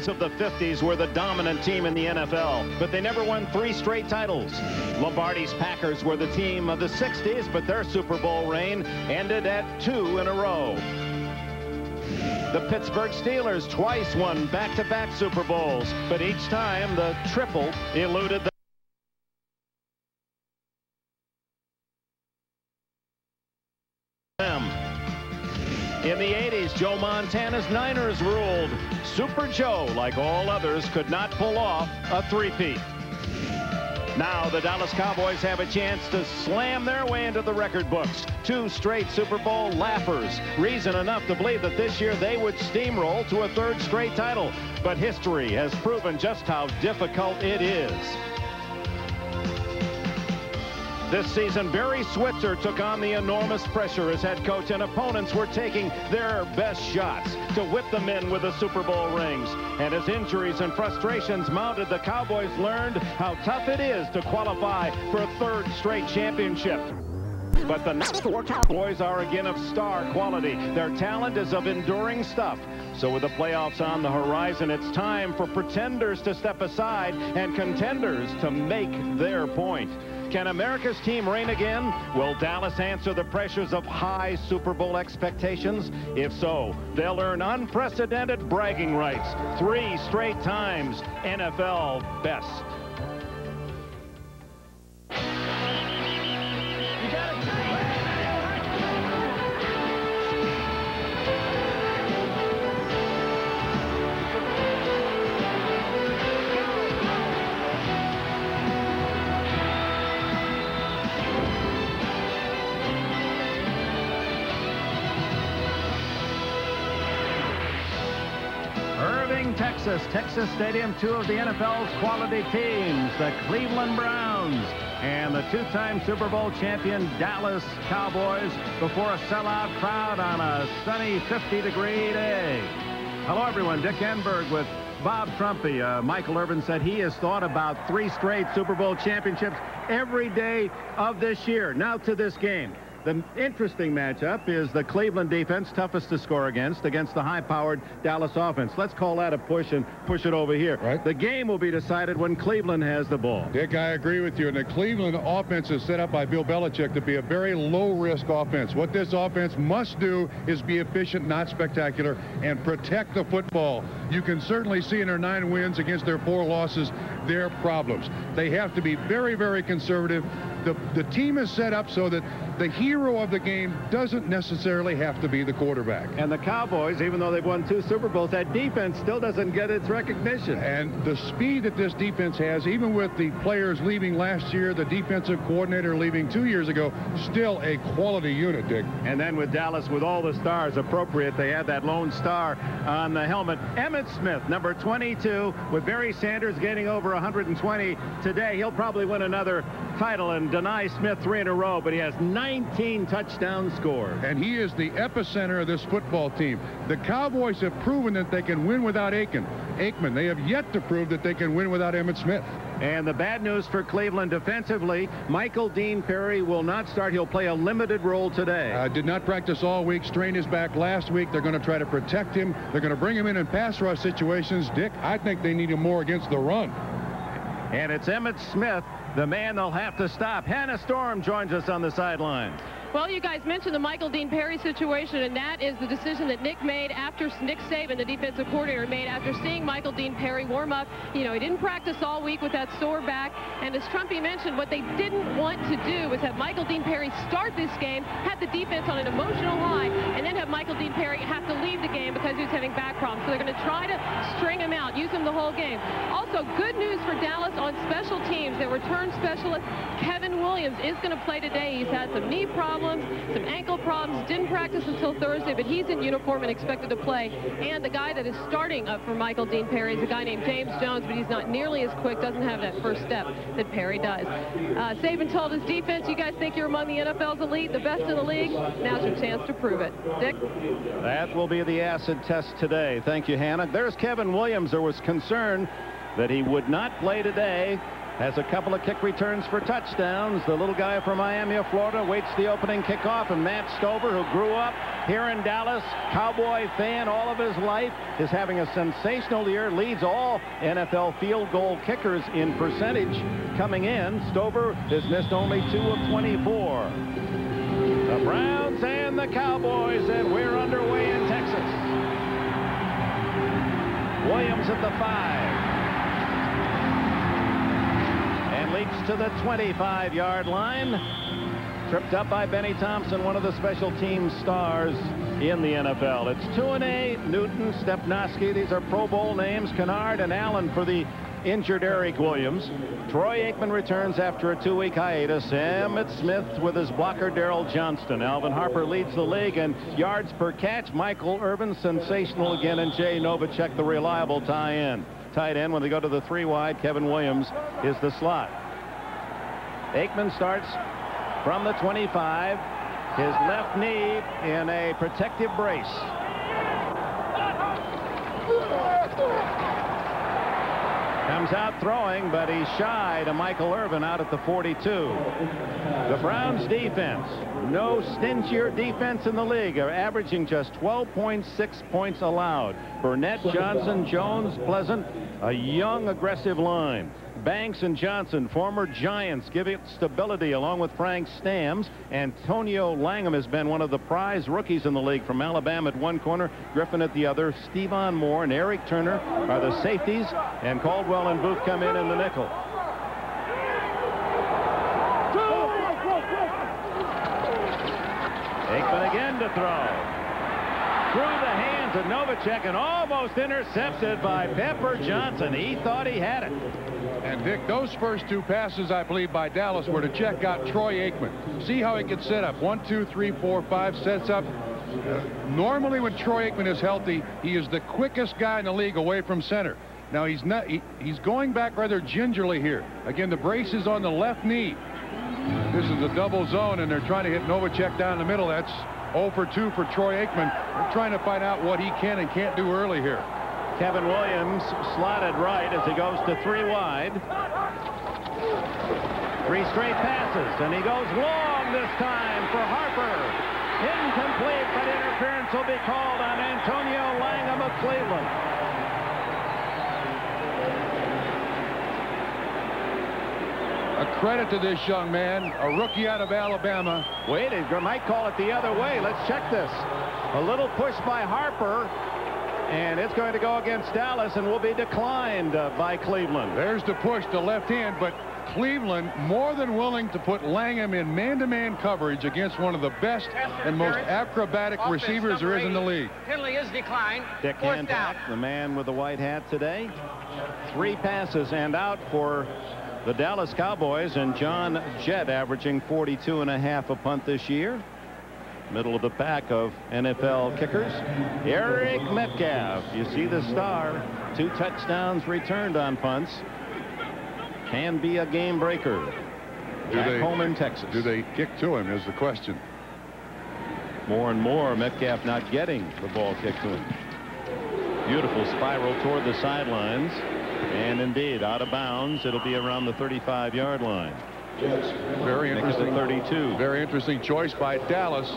of the 50s were the dominant team in the NFL, but they never won 3 straight titles. Lombardi's Packers were the team of the 60s, but their Super Bowl reign ended at 2 in a row. The Pittsburgh Steelers twice won back-to-back Super Bowls, but each time the triple eluded them. In the 80s, Joe Montana's Niners ruled. Super Joe, like all others, could not pull off a three-peat. Now the Dallas Cowboys have a chance to slam their way into the record books. 2 straight Super Bowl laughers. Reason enough to believe that this year they would steamroll to a 3rd straight title. But history has proven just how difficult it is. This season, Barry Switzer took on the enormous pressure as head coach, and opponents were taking their best shots to whip them in with the Super Bowl rings. And as injuries and frustrations mounted, the Cowboys learned how tough it is to qualify for a 3rd straight championship. But the Cowboys are again of star quality. Their talent is of enduring stuff. So with the playoffs on the horizon, it's time for pretenders to step aside and contenders to make their point. Can America's team reign again? Will Dallas answer the pressures of high Super Bowl expectations? If so, they'll earn unprecedented bragging rights. 3 straight times NFL best. Texas Stadium, 2 of the NFL's quality teams, the Cleveland Browns and the 2-time Super Bowl champion Dallas Cowboys, before a sellout crowd on a sunny 50-degree day. Hello, everyone. Dick Enberg with Bob Trumpy. Michael Irvin said he has thought about 3 straight Super Bowl championships every day of this year. Now to this game. The interesting matchup is the Cleveland defense, toughest to score against the high-powered Dallas offense. Let's call that a push and push it over here. Right. The game will be decided when Cleveland has the ball. Dick, I agree with you. And the Cleveland offense is set up by Bill Belichick to be a very low-risk offense. What this offense must do is be efficient, not spectacular, and protect the football. You can certainly see in their 9 wins against their 4 losses their problems. They have to be very, very conservative. The team is set up so that the hero of the game doesn't necessarily have to be the quarterback. And the Cowboys, even though they've won 2 Super Bowls, that defense still doesn't get its recognition. And the speed that this defense has, even with the players leaving last year, the defensive coordinator leaving 2 years ago, still a quality unit, Dick. And then with Dallas, with all the stars appropriate, they had that lone star on the helmet. Emmitt Smith, number 22, with Barry Sanders gaining over 120 today. He'll probably win another title and deny Smith 3 in a row, but he has 19 touchdowns scored. And he is the epicenter of this football team. The Cowboys have proven that they can win without Aikman. They have yet to prove that they can win without Emmitt Smith. And the bad news for Cleveland defensively, Michael Dean Perry will not start. He'll play a limited role today. Did not practice all week, strained his back last week. They're going to try to protect him. They're going to bring him in pass rush situations. Dick, I think they need him more against the run. And it's Emmitt Smith, the man they'll have to stop. Hannah Storm joins us on the sideline. Well, you guys mentioned the Michael Dean Perry situation, and that is the decision that Nick Saban, the defensive coordinator, made after seeing Michael Dean Perry warm up. You know, he didn't practice all week with that sore back, and as Trumpy mentioned, what they didn't want to do was have Michael Dean Perry start this game, have the defense on an emotional high, and then have Michael Dean Perry have to leave the game because he was having back problems. So they're going to try to string him out, use him the whole game. Also, good news for Dallas on special teams. Their return specialist, Kevin Williams, is going to play today. He's had some knee problems, some ankle problems, didn't practice until Thursday, but he's in uniform and expected to play. And the guy that is starting up for Michael Dean Perry is a guy named James Jones, but he's not nearly as quick, doesn't have that first step that Perry does. Saban told his defense, you guys think you're among the NFL's elite, the best in the league? Now's your chance to prove it. Dick? That will be the acid test today. Thank you, Hannah. There's Kevin Williams. There was concern that he would not play today has a couple of kick returns for touchdowns. The little guy from Miami of Florida waits the opening kickoff, and Matt Stover, who grew up here in Dallas, Cowboy fan all of his life, is having a sensational year, leads all NFL field goal kickers in percentage coming in. Stover has missed only 2 of 24. The Browns and the Cowboys, and we're underway in Texas. Williams at the 5. And leaps to the 25-yard line. Tripped up by Benny Thompson, one of the special team stars in the NFL. It's Tuanay, Newton, Stepnoski. These are Pro Bowl names. Kennard and Allen for the injured Eric Williams. Troy Aikman returns after a 2-week hiatus. Emmitt Smith with his blocker Darrell Johnston. Alvin Harper leads the league in yards per catch. Michael Irvin sensational again, and Jay Novacek the reliable tight end. When they go to the 3 wide, Kevin Williams is the slot. Aikman starts from the 25, his left knee in a protective brace. Comes out throwing, but he's shy to Michael Irvin out at the 42. The Browns defense, no stingier defense in the league, are averaging just 12.6 points allowed. Burnett, Johnson, Jones, Pleasant, a young aggressive line. Banks and Johnson, former Giants, give it stability along with Frank Stamms. Antonio Langham has been one of the prize rookies in the league from Alabama at one corner, Griffin at the other. Stephon Moore and Eric Turner are the safeties, and Caldwell and Booth come in the nickel. Aikman again to throw. Through the hands of Novacek and almost intercepted by Pepper Johnson. He thought he had it. And Dick, those first 2 passes, I believe, by Dallas were to check out Troy Aikman. See how he gets set up. 1, 2, 3, 4, 5 sets up. Normally when Troy Aikman is healthy, he is the quickest guy in the league away from center. Now he's not. He's going back rather gingerly here. Again, the brace is on the left knee. This is a double zone, and they're trying to hit Novacek down the middle. That's 0 for 2 for Troy Aikman. They're trying to find out what he can and can't do early here. Kevin Williams slotted right as he goes to 3 wide. 3 straight passes, and he goes long this time for Harper. Incomplete, but interference will be called on Antonio Langham of Cleveland. A credit to this young man, a rookie out of Alabama. Wait, they might call it the other way. Let's check this. A little push by Harper, and it's going to go against Dallas and will be declined by Cleveland. There's the push to left hand, but Cleveland more than willing to put Langham in man-to-man coverage against one of the best and most acrobatic receivers there is in the league. Penalty is declined. Dick Hancock, the man with the white hat today. 3 passes and out for the Dallas Cowboys, and John Jett averaging 42.5 a punt this year. Middle of the pack of NFL kickers. Eric Metcalf, you see the star. 2 touchdowns returned on punts. Can be a game breaker. Back home in Texas. Do they kick to him is the question. More and more Metcalf not getting the ball kicked to him. Beautiful spiral toward the sidelines, and indeed out of bounds. It'll be around the 35-yard line. Very interesting. 32. Very interesting choice by Dallas.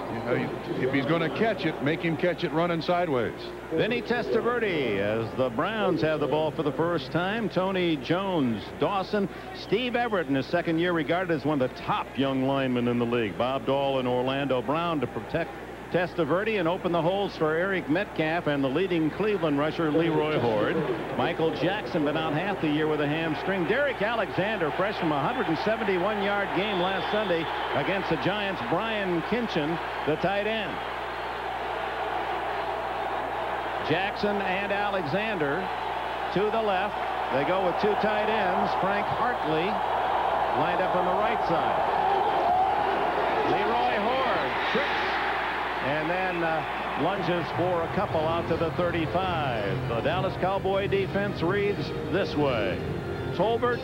If he's going to catch it, make him catch it running sideways. Vinny Testaverde as the Browns have the ball for the first time. Tony Jones, Dawson, Steve Everett in his second year, regarded as one of the top young linemen in the league. Bob Dahl and Orlando Brown to protect Testaverde and open the holes for Eric Metcalf and the leading Cleveland rusher Leroy Horde. Michael Jackson been out half the year with a hamstring. Derek Alexander, fresh from a 171-yard game last Sunday against the Giants. Brian Kinchin, the tight end. Jackson and Alexander to the left. They go with 2 tight ends. Frank Hartley lined up on the right side. Leroy Horde tricks and then lunges for a couple out to the 35. The Dallas Cowboy defense reads this way. Tolbert,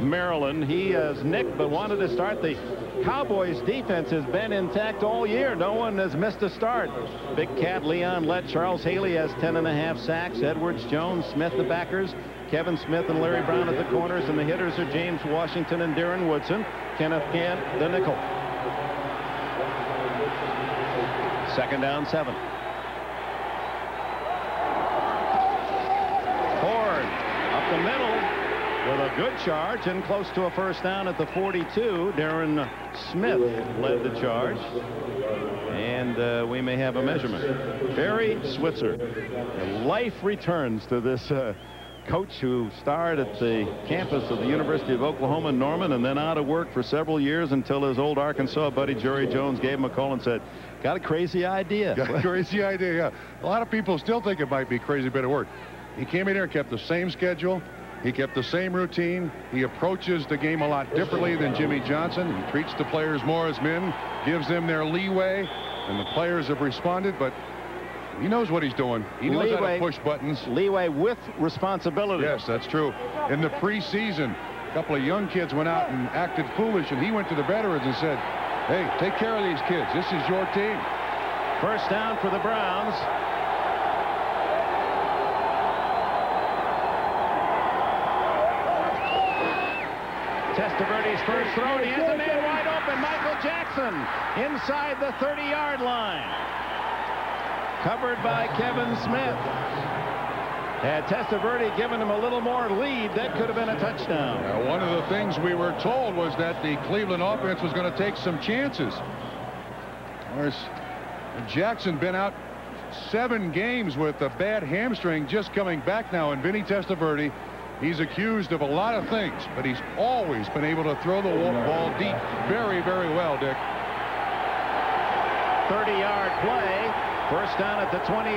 Maryland. He is nicked but wanted to start. The Cowboys defense has been intact all year. No one has missed a start. Big Cat Leon led. Charles Haley has 10.5 sacks. Edwards, Jones, Smith the backers. Kevin Smith and Larry Brown at the corners, and the hitters are James Washington and Darren Woodson. Kenneth Gant the nickel. 2nd down 7. Ford up the middle with a good charge and close to a 1st down at the 42. Darren Smith led the charge, and we may have a measurement. Barry Switzer. Life returns to this coach who starred at the campus of the University of Oklahoma in Norman, and then out of work for several years until his old Arkansas buddy Jerry Jones gave him a call and said, got a crazy idea. Got a crazy idea, yeah. A lot of people still think it might be a crazy bit of work. He came in here and kept the same schedule. He kept the same routine. He approaches the game a lot differently than Jimmy Johnson. He treats the players more as men, gives them their leeway, and the players have responded, but he knows what he's doing. He knows how to push buttons. Leeway with responsibility. Yes, that's true. In the preseason, a couple of young kids went out and acted foolish, and he went to the veterans and said, hey, take care of these kids. This is your team. 1st down for the Browns. Testaverde's first throw, and he has a man wide open. Michael Jackson inside the 30-yard line. Covered by Kevin Smith. Had Testaverde given him a little more lead, that could have been a touchdown. Now, one of the things we were told was that the Cleveland offense was going to take some chances. Of course, Jackson been out 7 games with a bad hamstring, just coming back now, and Vinny Testaverde, he's accused of a lot of things, but he's always been able to throw the ball deep very, very well, Dick. 30-yard play. 1st down at the 28.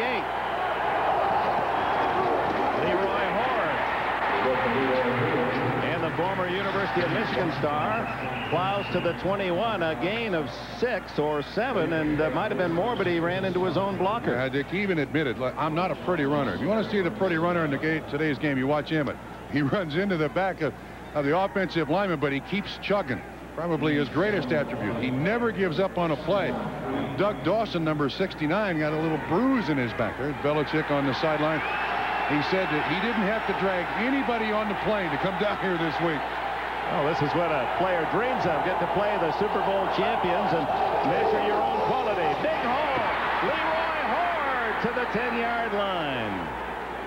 Leroy Horde. And the former University of Michigan star plows to the 21. A gain of 6 or 7, and might have been more, but he ran into his own blocker. Dick even admitted, I'm not a pretty runner. If you want to see the pretty runner in today's game, you watch Emmitt. He runs into the back of the offensive lineman, but he keeps chugging. Probably his greatest attribute. He never gives up on a play. Doug Dawson, number 69, got a little bruise in his back. There's Belichick on the sideline. He said that he didn't have to drag anybody on the plane to come down here this week. Oh, this is what a player dreams of. Get to play the Super Bowl champions and measure your own quality. Big hole. Leroy Horde to the 10-yard line.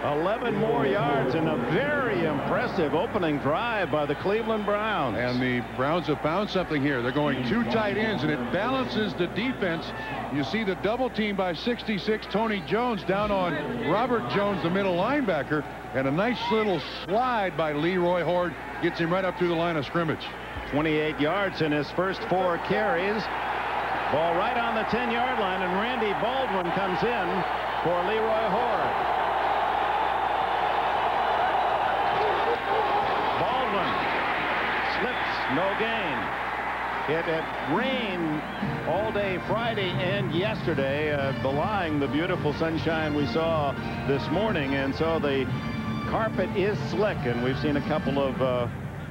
11 more yards and a very impressive opening drive by the Cleveland Browns. And the Browns have found something here. They're going 2 tight ends, and it balances the defense. You see the double team by 66 Tony Jones down on Robert Jones, the middle linebacker, and a nice little slide by Leroy Horde gets him right up through the line of scrimmage. 28 yards in his first 4 carries. Ball right on the 10-yard line, and Randy Baldwin comes in for Leroy Horde. No gain. It had rained all day Friday and yesterday, belying the beautiful sunshine we saw this morning, and so the carpet is slick, and we've seen a couple of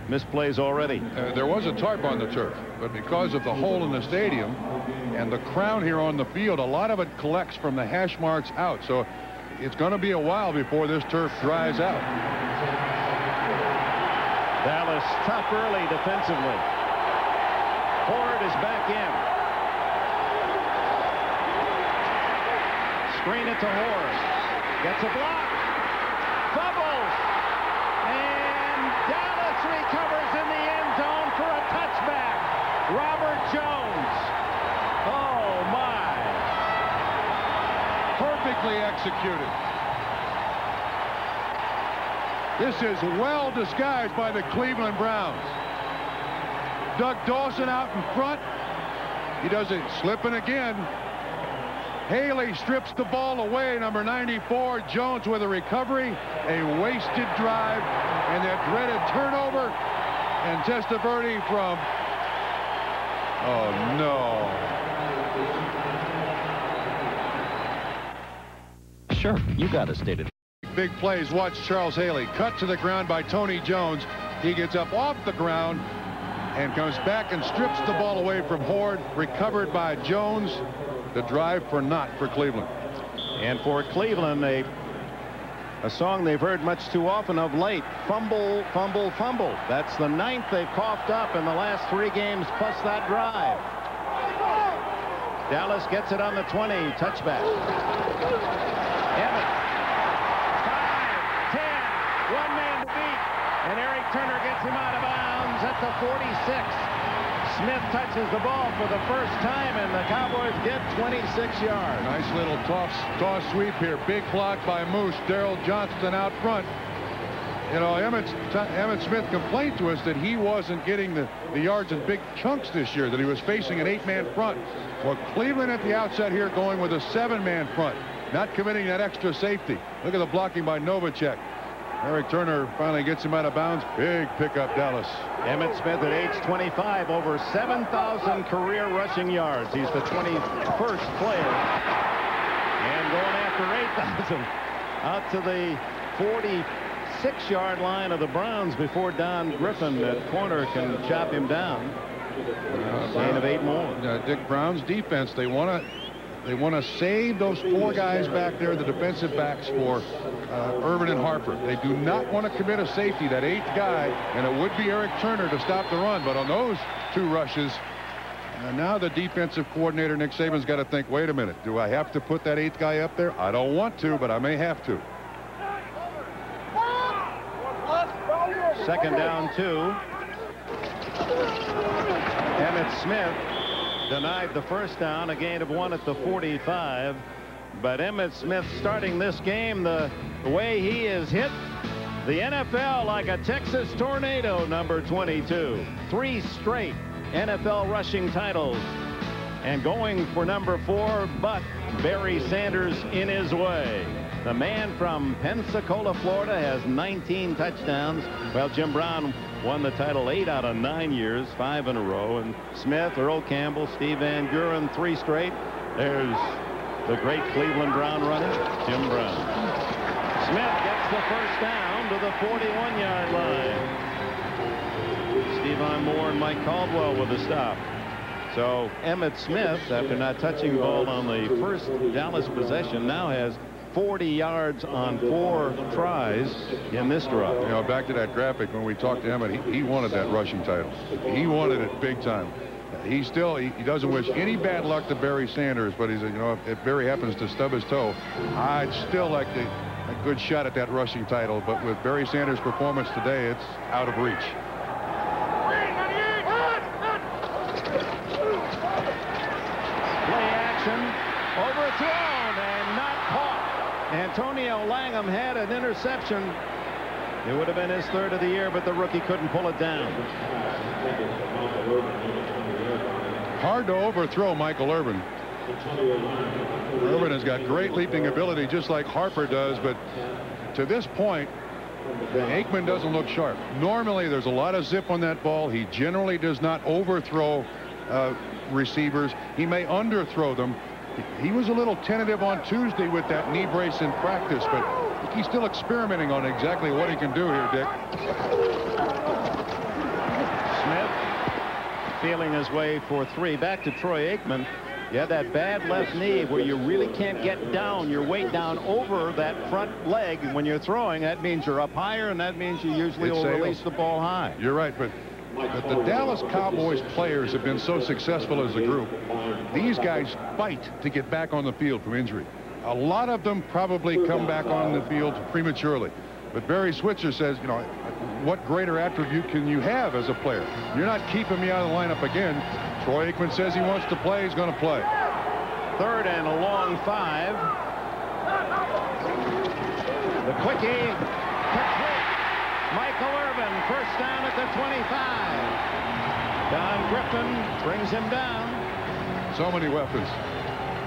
misplays already. There was a tarp on the turf, but because of the hole in the stadium and the crown here on the field, a lot of it collects from the hash marks out, so it's going to be a while before this turf dries out. Dallas tough early defensively. Ford is back in. Screen it to Horde. Gets a block. Fumbles. And Dallas recovers in the end zone for a touchback. Robert Jones. Oh, my. Perfectly executed. This is well disguised by the Cleveland Browns. Doug Dawson out in front. He does it slipping again. Haley strips the ball away. Number 94, Jones with a recovery. A wasted drive. And that dreaded turnover. And Testaverde from... Oh, no. Sure, you got to state it. Big plays. Watch Charles Haley cut to the ground by Tony Jones. He gets up off the ground and comes back and strips the ball away from Horde, recovered by Jones. The drive for naught for Cleveland. And for Cleveland, a song they've heard much too often of late. Fumble, fumble, fumble. That's the 9th they've coughed up in the last 3 games, plus that drive. Dallas gets it on the 20. Touchback. Emmitt. 5, 10. 1 man to beat. And Eric Turner gets him out of bounds at the 46. Smith touches the ball for the first time, and the Cowboys get 26 yards. Nice little toss sweep here. Big block by Moose. Darrell Johnston out front. You know, Emmitt Smith complained to us that he wasn't getting the yards in big chunks this year, that he was facing an 8-man front. Well, Cleveland at the outset here going with a 7-man front, not committing that extra safety. Look at the blocking by Novacek. Eric Turner finally gets him out of bounds. Big pickup, Dallas. Emmitt Smith at age 25, over 7,000 career rushing yards. He's the 21st player. And going after 8,000 out to the 46-yard line of the Browns before Don Griffin at corner can chop him down. Gain of 8 more. Dick Brown's defense, they want to save those 4 guys back there, the defensive backs, for Urban and Harper. They do not want to commit a safety, that 8th guy, and it would be Eric Turner to stop the run. But on those 2 rushes, now the defensive coordinator, Nick Saban's got to think, wait a minute, do I have to put that 8th guy up there? I don't want to, but I may have to. 2nd down 2. Emmitt Smith denied the first down, a gain of 1 at the 45. But Emmitt Smith starting this game the way he is hit the NFL like a Texas tornado, number 22. 3 straight NFL rushing titles. And going for number 4, but Barry Sanders in his way. The man from Pensacola, Florida, has 19 touchdowns. Well, Jim Brown won the title 8 out of 9 years, 5 in a row. And Smith, Earl Campbell, Steve Van Buren, 3 straight. There's the great Cleveland Brown runner, Jim Brown. Smith gets the first down to the 41-yard line. Stephon Moore and Mike Caldwell with a stop. So Emmitt Smith, after not touching the ball on the first Dallas possession, now has 40 yards on 4 tries in this drive. You know, back to that graphic when we talked to Emmitt, he wanted that rushing title. He wanted it big time. He doesn't wish any bad luck to Barry Sanders, but he said, you know, if Barry happens to stub his toe, I'd still like a good shot at that rushing title. But with Barry Sanders' performance today, it's out of reach. Play action, overthrown and not caught. Antonio Langham had an interception. It would have been his 3rd of the year, but the rookie couldn't pull it down. Hard to overthrow Michael Irvin. Irvin has got great leaping ability, just like Harper does, but to this point, Aikman doesn't look sharp. Normally, there's a lot of zip on that ball. He generally does not overthrow receivers. He may underthrow them. He was a little tentative on Tuesday with that knee brace in practice, but he's still experimenting on exactly what he can do here, Dick. Smith feeling his way for 3. Back to Troy Aikman. You have that bad left knee where you really can't get down your weight down over that front leg when you're throwing. That means you're up higher, and that means you usually will release the ball high. You're right, but the Dallas Cowboys players have been so successful as a group. These guys fight to get back on the field from injury. A lot of them probably come back on the field prematurely. But Barry Switzer says, you know, what greater attribute can you have as a player? You're not keeping me out of the lineup again. Troy Aikman says he wants to play. He's going to play. 3rd and a long 5. The quickie. Complete. Michael Irvin, first down at the 25. Don Griffin brings him down. So many weapons.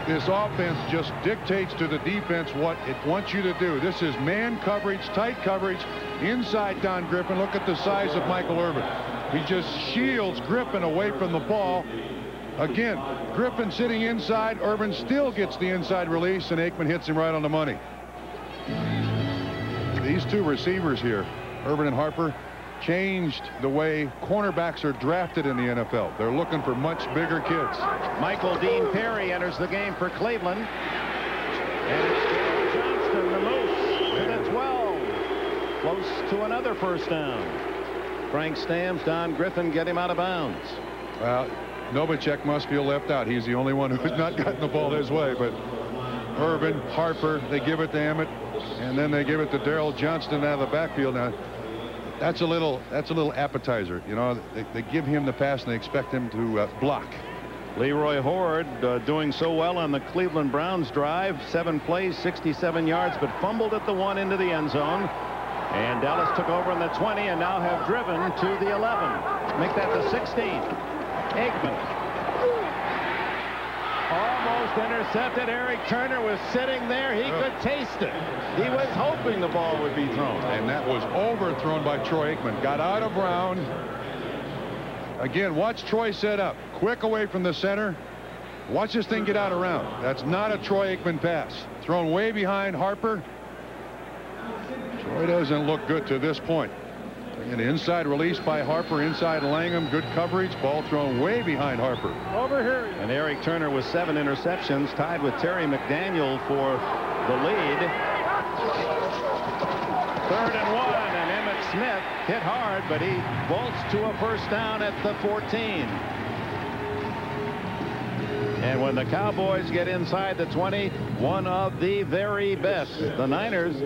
This offense just dictates to the defense what it wants you to do. This is man coverage, tight coverage, inside Don Griffin. Look at the size of Michael Irvin. He just shields Griffin away from the ball. Again, Griffin sitting inside. Irvin still gets the inside release, and Aikman hits him right on the money. These 2 receivers here, Irvin and Harper, changed the way cornerbacks are drafted in the NFL. They're looking for much bigger kids. Michael Dean Perry enters the game for Cleveland. And it's Johnston, the Moose, to the 12. Close to another first down. Frank Stamps, Don Griffin get him out of bounds. Well, Novacek must feel left out. He's the only one who's not gotten the ball his way. But Irvin, Harper, they give it to Emmitt, and then they give it to Darrell Johnston out of the backfield. Now, that's a little appetizer. You know, they give him the pass and they expect him to block. Leroy Horde doing so well on the Cleveland Browns drive. 7 plays, 67 yards, but fumbled at the 1 into the end zone. And Dallas took over in the 20 and now have driven to the 11. Make that the 16. Aikman. Almost intercepted. Eric Turner was sitting there. He could taste it. He was hoping the ball would be thrown. And that was overthrown by Troy Aikman. Got out of round. Again, watch Troy set up. Quick away from the center. Watch this thing get out of round. That's not a Troy Aikman pass. Thrown way behind Harper. Troy doesn't look good to this point. An inside release by Harper, inside Langham, good coverage, ball thrown way behind Harper. Over here. And Eric Turner with 7 interceptions, tied with Terry McDaniel for the lead. 3rd and 1, and Emmitt Smith hit hard, but he bolts to a first down at the 14. And when the Cowboys get inside the 20, one of the very best. The Niners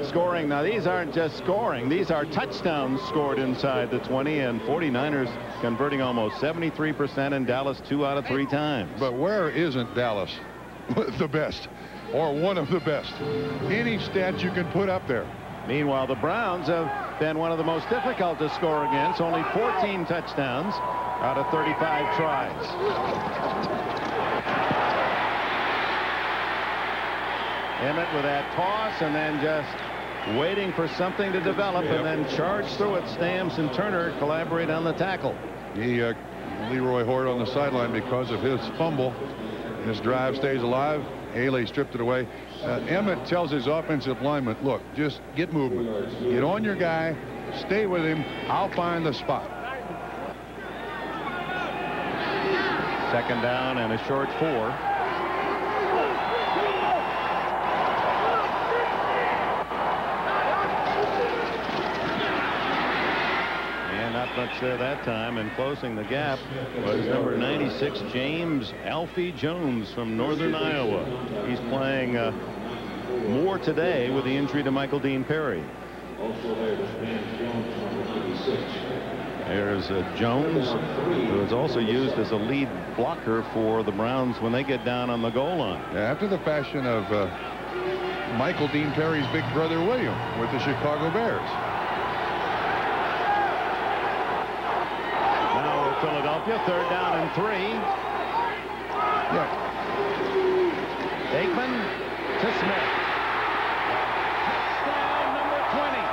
scoring. Now, these aren't just scoring. These are touchdowns scored inside the 20, and 49ers converting almost 73%, and Dallas 2 out of 3 times. But where isn't Dallas the best, or one of the best? Any stat you can put up there. Meanwhile, the Browns have been one of the most difficult to score against. Only 14 touchdowns out of 35 tries. Emmitt with that toss and then just waiting for something to develop and then charge through it. Stamps and Turner collaborate on the tackle. Leroy Horde on the sideline because of his fumble. His drive stays alive. Haley stripped it away. Emmitt tells his offensive lineman, look, just get movement. Get on your guy. Stay with him. I'll find the spot. 2nd down and a short 4. Not much there that time, and closing the gap was number 96, James Alfie Jones from Northern Iowa. He's playing more today with the injury to Michael Dean Perry. There's Jones, who is also used as a lead blocker for the Browns when they get down on the goal line. After the fashion of Michael Dean Perry's big brother William with the Chicago Bears. Philadelphia, 3rd down and 3. Aikman to Smith. Touchdown number 20.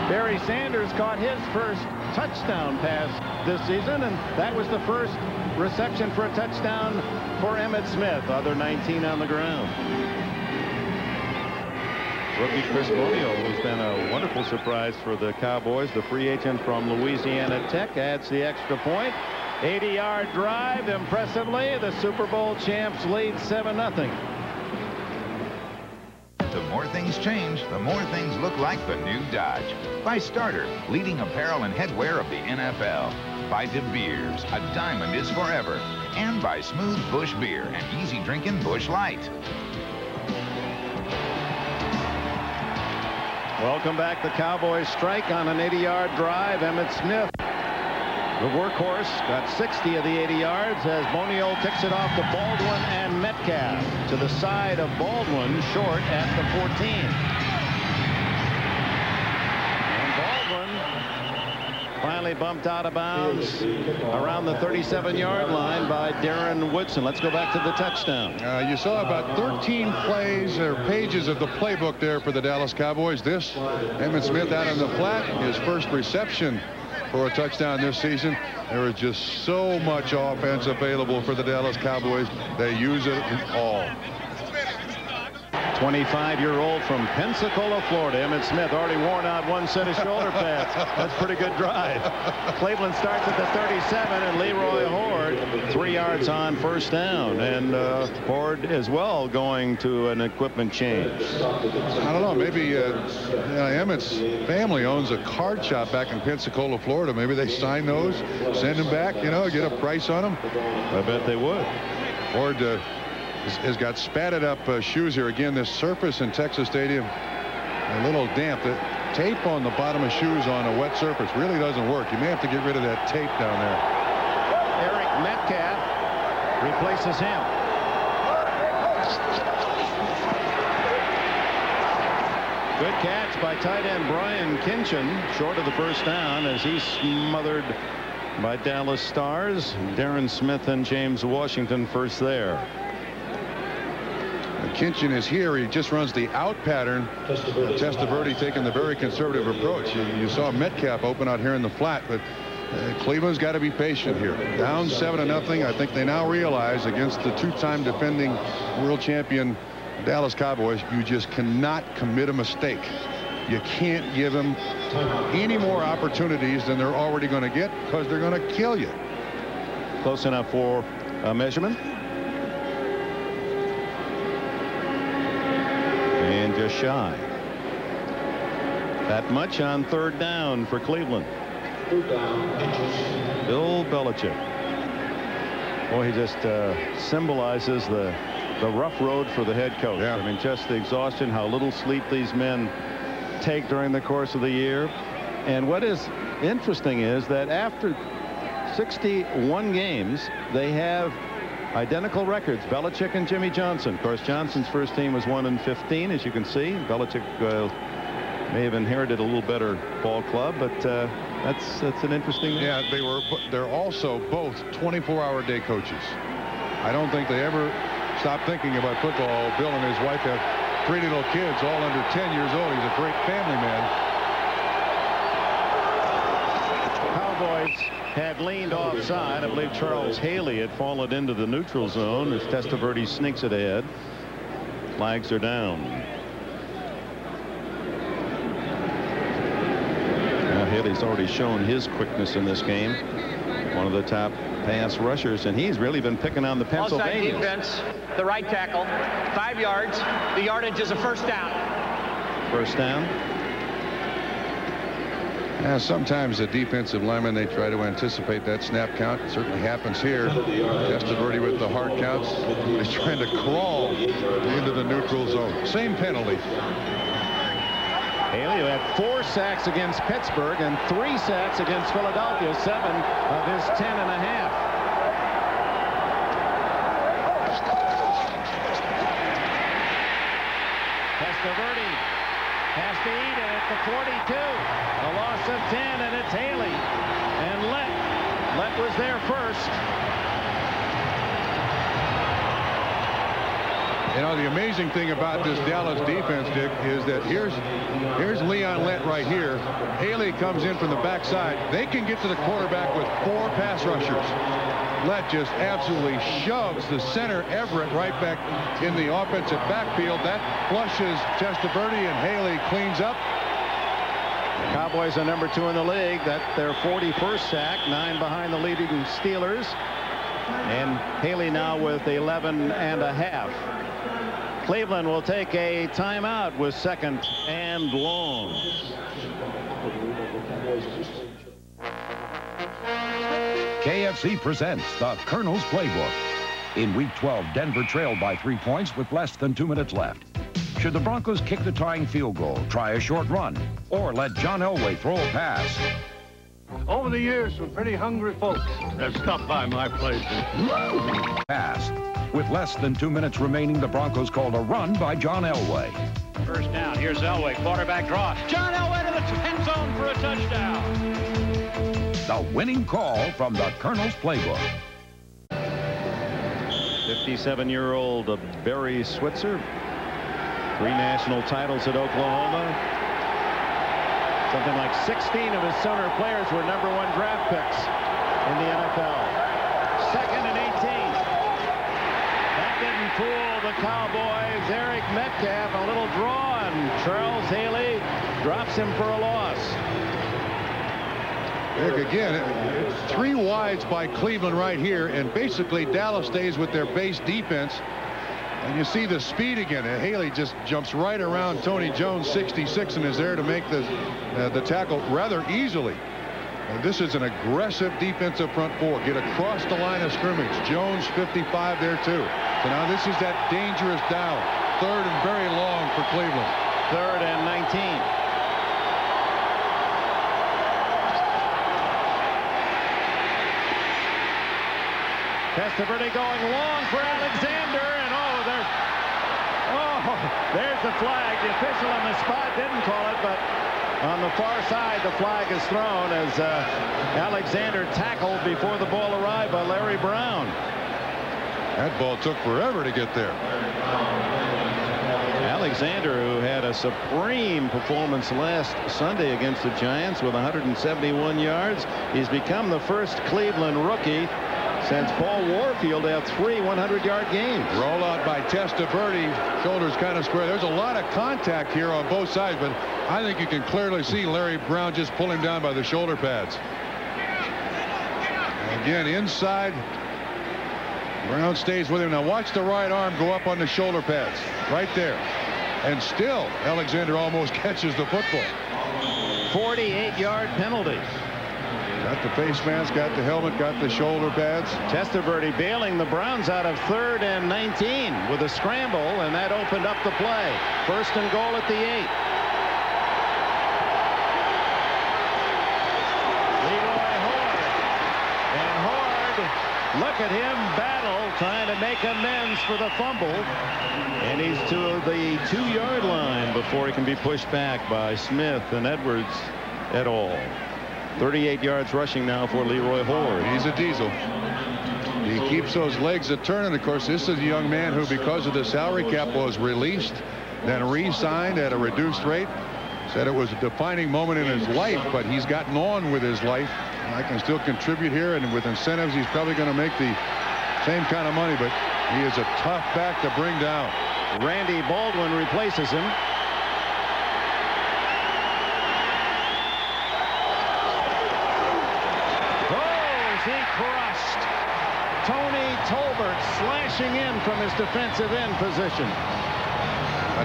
Barry Sanders caught his first touchdown pass this season, and that was the first reception for a touchdown for Emmitt Smith. Other 19 on the ground. Rookie Chris Bonio, who's been a wonderful surprise for the Cowboys, the free agent from Louisiana Tech, adds the extra point. 80-yard drive. Impressively, the Super Bowl champs lead 7-0. The more things change, the more things look like the new Dodge. By Starter, leading apparel and headwear of the NFL. By De Beers, a diamond is forever. And by Smooth Busch Beer, an easy drinking Busch Light. Welcome back. The Cowboys strike on an 80-yard drive. Emmitt Smith, the workhorse, got 60 of the 80 yards as Bonio kicks it off to Baldwin and Metcalf to the side of Baldwin, short at the 14. And Baldwin finally bumped out of bounds around the 37-yard line by Darren Woodson. Let's go back to the touchdown. You saw about 13 plays or pages of the playbook there for the Dallas Cowboys. This, Emmitt Smith out on the flat, his first reception for a touchdown this season. There is just so much offense available for the Dallas Cowboys. They use it all. 25-year-old from Pensacola, Florida, Emmitt Smith, already worn out one set of shoulder pads. That's a pretty good drive. Cleveland starts at the 37, and Leroy Horde 3 yards on first down. And Horde as well going to an equipment change. I don't know. Maybe Emmitt's family owns a card shop back in Pensacola, Florida. Maybe they sign those, send them back, you know, get a price on them. I bet they would. Horde has got spatted up shoes here. Again, this surface in Texas Stadium, a little damp. The tape on the bottom of shoes on a wet surface really doesn't work. You may have to get rid of that tape down there. Eric Metcalf replaces him. Good catch by tight end Brian Kinchin, short of the first down as he's smothered by Dallas stars. Darren Smith and James Washington first there. Kinchin is here. He just runs the out pattern. Testaverde taking the very conservative approach. You saw Metcalf open out here in the flat, but Cleveland's got to be patient here. Down 7-0. I think they now realize against the two-time defending world champion Dallas Cowboys, you just cannot commit a mistake. You can't give them any more opportunities than they're already going to get, because they're going to kill you. Close enough for a measurement. And just shy. That much on third down for Cleveland. Bill Belichick. Boy, he just symbolizes the rough road for the head coach. Yeah. I mean, just the exhaustion, how little sleep these men take during the course of the year. And what is interesting is that after 61 games, they have identical records, Belichick and Jimmy Johnson. Of course, Johnson's first team was 1-15, as you can see. Belichick may have inherited a little better ball club, but that's an interesting. Yeah, they're also both 24-hour day coaches. I don't think they ever stopped thinking about football. Bill and his wife have 3 little kids, all under 10 years old. He's a great family man. Cowboys had leaned offside. I believe Charles Haley had fallen into the neutral zone as Testaverde sneaks it ahead. Flags are down. Now Haley's already shown his quickness in this game. One of the top pass rushers, and he's really been picking on the Pennsylvanians. Offside defense, the right tackle, 5 yards. The yardage is a first down. First down. Now, sometimes the defensive linemen, they try to anticipate that snap count. It certainly happens here. Testaverde with the hard counts. He's trying to crawl into the neutral zone. Same penalty. Haley, who had 4 sacks against Pittsburgh and 3 sacks against Philadelphia, 7 of his 10.5. Testaverde has to eat it at the 42. A loss of 10, and it's Haley. And Lett was there first. You know, the amazing thing about this Dallas defense, Dick, is that here's Leon Lett right here. Haley comes in from the backside. They can get to the quarterback with 4 pass rushers. Lett just absolutely shoves the center Everett right back in the offensive backfield. That flushes Testaverde, and Haley cleans up. The Cowboys are number 2 in the league. That's their 41st sack, 9 behind the leading Steelers. And Haley now with 11.5. Cleveland will take a timeout with 2nd and long. KFC presents the Colonel's Playbook. In Week 12, Denver trailed by 3 points with less than 2 minutes left. Should the Broncos kick the tying field goal, try a short run, or let John Elway throw a pass? Over the years, some pretty hungry folks have stopped by my place. Pass. With less than 2 minutes remaining, the Broncos called a run by John Elway. First down. Here's Elway. Quarterback draw. John Elway to the end zone for a touchdown. The winning call from the Colonel's playbook. 57-year-old Barry Switzer. 3 national titles at Oklahoma. Something like 16 of his Sooner players were #1 draft picks in the NFL. 2nd and 18. That didn't fool the Cowboys. Eric Metcalf, a little draw, and Charles Haley drops him for a loss. Again, 3 wides by Cleveland right here, and basically Dallas stays with their base defense. And you see the speed again. Haley just jumps right around Tony Jones, 66, and is there to make the tackle rather easily. This is an aggressive defensive front 4. Get across the line of scrimmage. Jones, 55 there too. So now this is that dangerous down. 3rd and very long for Cleveland. 3rd and 19. Testaverde going long for Alexander, and there's the flag. The official on the spot didn't call it, but on the far side the flag is thrown as Alexander tackled before the ball arrived by Larry Brown. That ball took forever to get there. Alexander, who had a supreme performance last Sunday against the Giants with 171 yards, he's become the first Cleveland rookie since Paul Warfield had 3 100-yard games. Rollout by Testaverde. Shoulders kind of square. There's a lot of contact here on both sides, but I think you can clearly see Larry Brown just pull him down by the shoulder pads. Again, inside. Brown stays with him. Now watch the right arm go up on the shoulder pads. Right there. And still, Alexander almost catches the football. 48-yard penalty. Got the face mask, got the helmet, got the shoulder pads. Testaverde bailing the Browns out of 3rd and 19 with a scramble, and that opened up the play. 1st and goal at the 8. Leroy Horde. And Horde, look at him battle, trying to make amends for the fumble. And he's to the 2-yard line before he can be pushed back by Smith and Edwards et al. 38 yards rushing now for Leroy Horde. He's a diesel. He keeps those legs a turning. Of course, this is a young man who, because of the salary cap, was released, then re-signed at a reduced rate. Said it was a defining moment in his life, but he's gotten on with his life. I can still contribute here, and with incentives, he's probably going to make the same kind of money, but he is a tough back to bring down. Randy Baldwin replaces him. He crushed Tony Tolbert, slashing in from his defensive end position.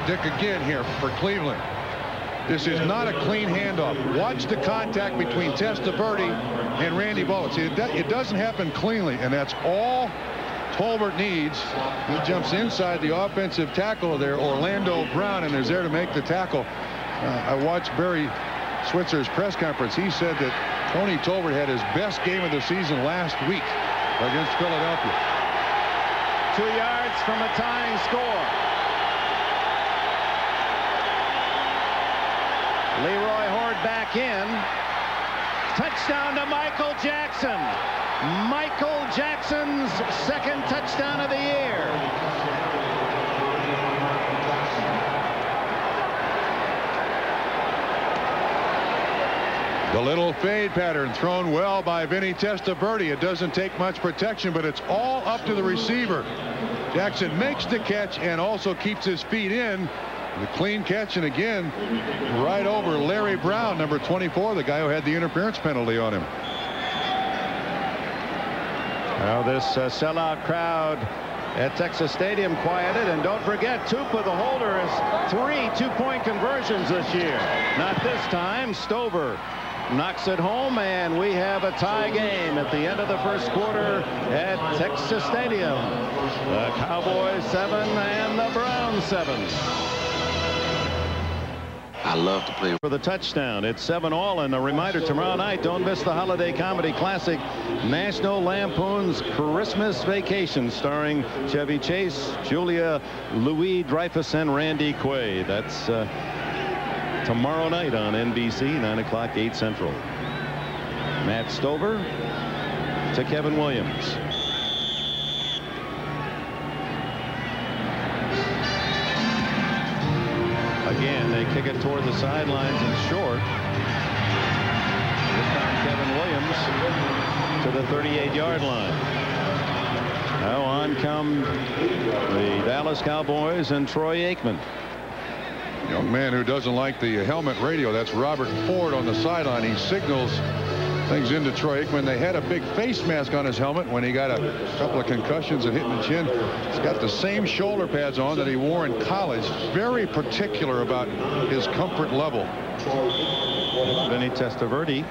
Dick again here for Cleveland. This is not a clean handoff. Watch the contact between Testaverde and Randy Baldwin. See, it doesn't happen cleanly, and that's all Tolbert needs. He jumps inside the offensive tackle there, Orlando Brown, and is there to make the tackle. I watched Barry Switzer's press conference. He said that Tony Tolbert had his best game of the season last week against Philadelphia. 2 yards from a tying score. Leroy Horde back in. Touchdown to Michael Jackson. Michael Jackson's 2nd touchdown of the year. The little fade pattern thrown well by Vinny Testaverde. It doesn't take much protection, but it's all up to the receiver. Jackson makes the catch and also keeps his feet in. The clean catch, and again, right over Larry Brown, number 24, the guy who had the interference penalty on him. Now this sellout crowd at Texas Stadium quieted, and don't forget, Tupa, the holder, has 3 two-point conversions this year. Not this time. Stover knocks it home, and we have a tie game at the end of the 1st quarter at Texas Stadium. The Cowboys 7 and the Browns 7. I love to play for the touchdown. It's 7-all, and a reminder, tomorrow night, don't miss the Holiday Comedy Classic, National Lampoon's Christmas Vacation, starring Chevy Chase, Julia Louis-Dreyfus, and Randy Quaid. That's tomorrow night on NBC, 9 o'clock, 8 Central. Matt Stover to Kevin Williams. Again, they kick it toward the sidelines and short. This time Kevin Williams to the 38-yard line. Now on come the Dallas Cowboys and Troy Aikman. Young man who doesn't like the helmet radio. That's Robert Ford on the sideline. He signals things into Troy Aikman. They had a big face mask on his helmet when he got a couple of concussions and hit in the chin. He's got the same shoulder pads on that he wore in college. Very particular about his comfort level. Vinny Testaverde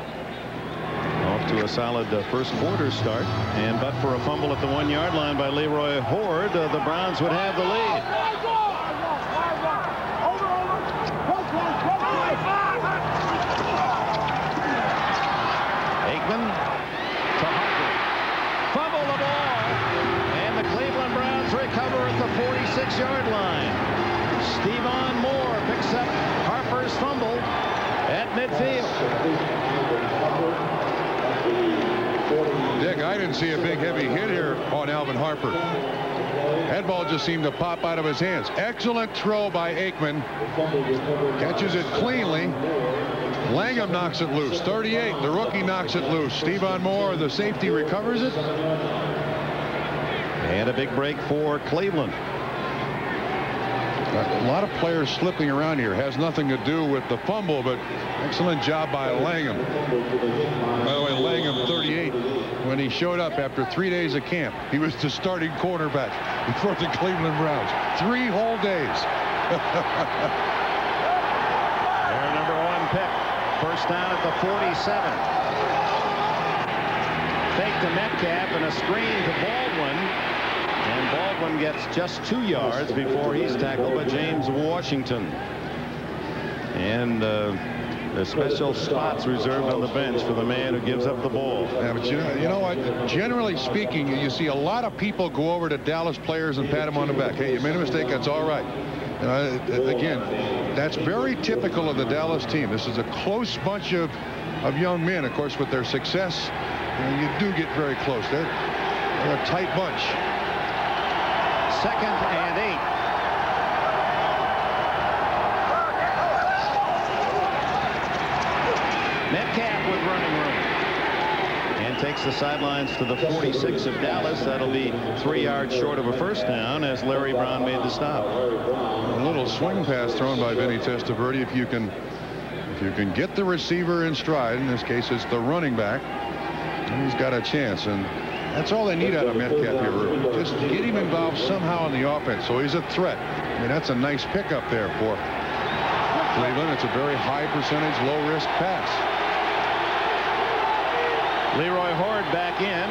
off to a solid first quarter start, and but for a fumble at the 1-yard line by Leroy Horde, the Browns would have the lead. Aikman to Harper. Fumble the ball, and the Cleveland Browns recover at the 46-yard line. Stephon Moore picks up Harper's fumble at midfield. Dick, I didn't see a big heavy hit here on Alvin Harper. That ball just seemed to pop out of his hands. Excellent throw by Aikman. Catches it cleanly. Langham knocks it loose. 38, the rookie knocks it loose. Stephon Moore, the safety, recovers it. And a big break for Cleveland. A lot of players slipping around here. Has nothing to do with the fumble, but excellent job by Langham. By the way, Langham, 38, when he showed up after 3 days of camp, he was the starting quarterback for the Cleveland Browns. 3 whole days. Their number 1 pick. First down at the 47. Fake to Metcalf and a screen to Baldwin. And Baldwin gets just 2 yards before he's tackled by James Washington. And the special spots reserved on the bench for the man who gives up the ball. Yeah, but you know what? Generally speaking, you see a lot of people go over to Dallas players and pat them on the back. Hey, you made a mistake. That's all right. Again, that's very typical of the Dallas team. This is a close bunch of young men. Of course, with their success, you do get very close. They're a tight bunch. 2nd and 8. Metcalf with running room. And takes the sidelines to the 46 of Dallas. That'll be 3 yards short of a first down as Larry Brown made the stop. A little swing pass thrown by Vinny Testaverde. If you can get the receiver in stride, in this case it's the running back, he's got a chance. And that's all they need out of Metcalf here. Just get him involved somehow in the offense so he's a threat. I mean, that's a nice pickup there for Cleveland. It's a very high percentage, low-risk pass. Leroy Horde back in.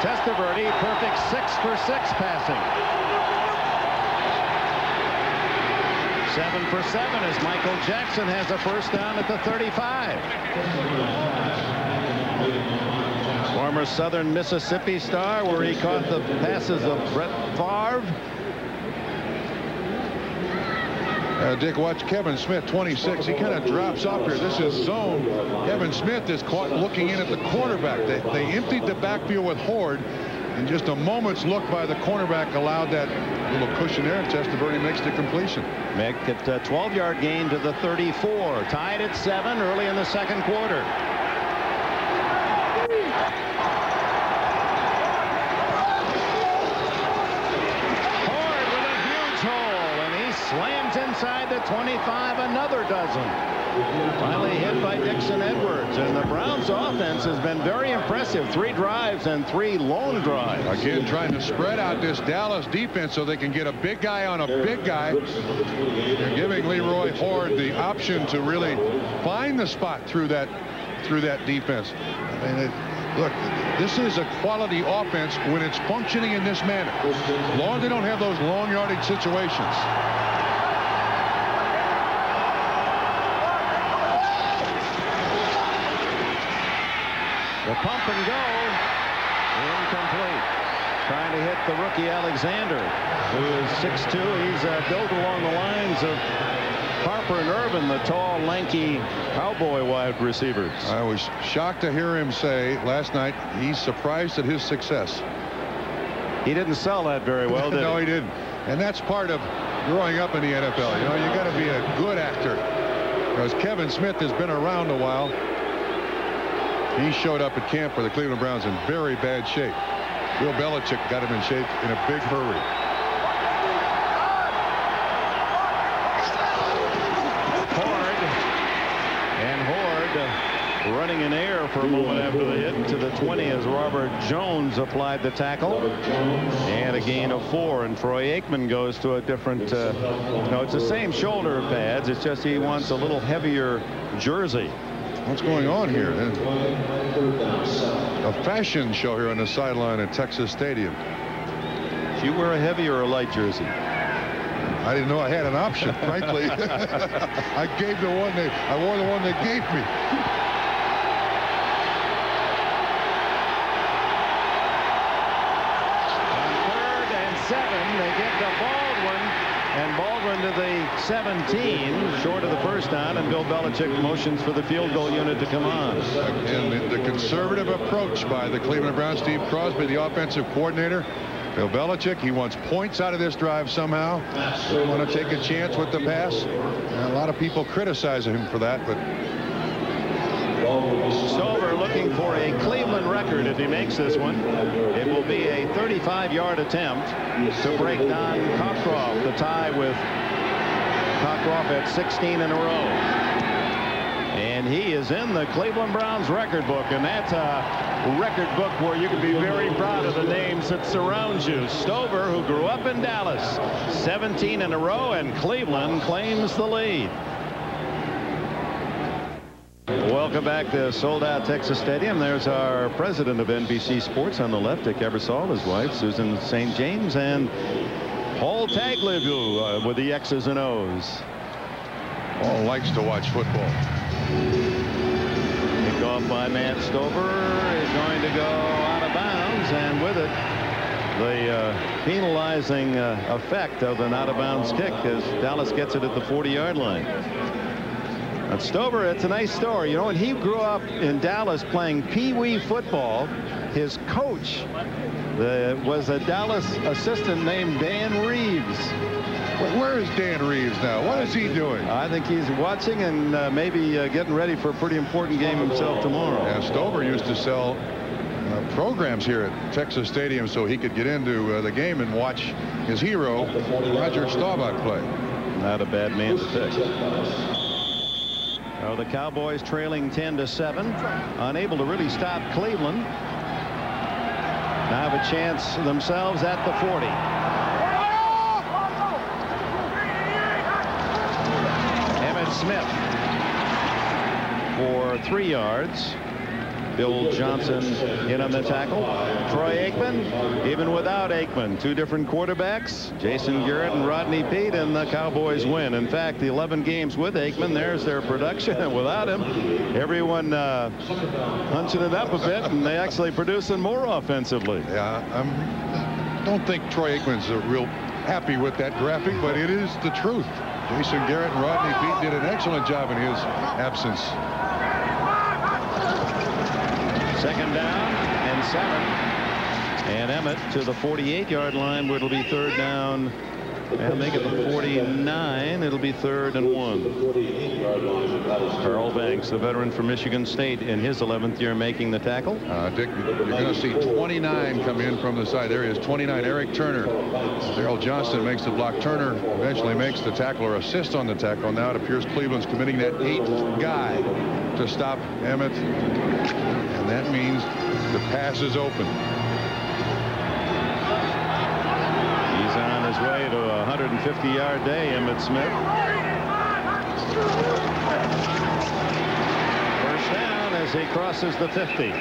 Testaverde, perfect 6 for 6 passing. 7 for 7 as Michael Jackson has a first down at the 35. Former Southern Mississippi star, where he caught the passes of Brett Favre. Dick, watch Kevin Smith, 26. He kind of drops off here. This is zone. Kevin Smith is caught looking in at the quarterback. They emptied the backfield with Horde, and just a moment's look by the cornerback allowed that little cushion there, and Testaverde makes the completion. Make it a 12-yard gain to the 34. Tied at 7 early in the second quarter. Slams inside the 25, another dozen. Finally hit by Dixon Edwards, and the Browns offense has been very impressive. 3 drives and 3 long drives. Again, trying to spread out this Dallas defense so they can get a big guy on a big guy. They're giving Leroy Horde the option to really find the spot through that defense. I mean, look, this is a quality offense when it's functioning in this manner. As long as they don't have those long yardage situations. The pump and go. Incomplete. Trying to hit the rookie Alexander, who is 6'2". He's built along the lines of Harper and Irvin, the tall, lanky Cowboy wide receivers. I was shocked to hear him say last night he's surprised at his success. He didn't sell that very well, did he? No, he didn't. And that's part of growing up in the NFL. You know, you got to be a good actor. Because Kevin Smith has been around a while. He showed up at camp for the Cleveland Browns in very bad shape. Bill Belichick got him in shape in a big hurry. Running in air for a moment after the hit to the 20 as Robert Jones applied the tackle, and a gain of 4. And Troy Aikman goes to a different no, it's the same shoulder pads, it's just he wants a little heavier jersey. What's going on here? A fashion show here on the sideline at Texas Stadium. Do you wear a heavy or a light jersey? I didn't know I had an option, frankly. I wore the one they gave me. They get to Baldwin, and Baldwin to the 17, short of the first down, and Bill Belichick motions for the field goal unit to come on. And the conservative approach by the Cleveland Browns, Steve Crosby, the offensive coordinator. Bill Belichick, he wants points out of this drive somehow. They want to take a chance with the pass. And a lot of people criticize him for that, but Stover looking for a Cleveland record if he makes this one. It will be a 35-yard attempt to break Don Cockcroft, the tie with Cockcroft at 16 in a row. And he is in the Cleveland Browns record book, and that's a record book where you can be very proud of the names that surround you. Stover, who grew up in Dallas, 17 in a row, and Cleveland claims the lead. Welcome back to sold-out Texas Stadium. There's our president of NBC Sports on the left, Dick Ebersol, his wife, Susan St. James, and Paul Tagliabue with the X's and O's. Paul likes to watch football. Kick off by Matt Stover is going to go out of bounds, and with it, the penalizing effect of an out-of-bounds kick as Dallas gets it at the 40-yard line. And Stover, it's a nice story. You know, when he grew up in Dallas playing pee-wee football, his coach was a Dallas assistant named Dan Reeves. Where is Dan Reeves now? What is he doing? I think he's watching and maybe getting ready for a pretty important game himself tomorrow. Yeah, Stover used to sell programs here at Texas Stadium so he could get into the game and watch his hero, Roger Staubach, play. Not a bad man to pick. Oh, the Cowboys trailing 10-7, unable to really stop Cleveland. Now have a chance themselves at the 40. Emmitt Smith for 3 yards. Bill Johnson in on the tackle. Troy Aikman, even without Aikman, 2 different quarterbacks, Jason Garrett and Rodney Peete, and the Cowboys win. In fact, the 11 games with Aikman, there's their production, and without him, everyone hunching it up a bit, and they actually producing more offensively. Yeah, I don't think Troy Aikman's real happy with that graphic, but it is the truth. Jason Garrett and Rodney Peete did an excellent job in his absence. 2nd down and 7. And Emmitt to the 48-yard line where it'll be 3rd down. And make it the 49. It'll be 3rd and 1. Carl Banks, the veteran from Michigan State, in his 11th year making the tackle. Dick, you're going to see 29 come in from the side. There he is, 29, Eric Turner. Daryl Johnston makes the block. Turner eventually makes the tackle or assists on the tackle. Now it appears Cleveland's committing that 8th guy to stop Emmitt. And that means the pass is open. He's on his way to a 150-yard day, Emmitt Smith. 1st down as he crosses the 50.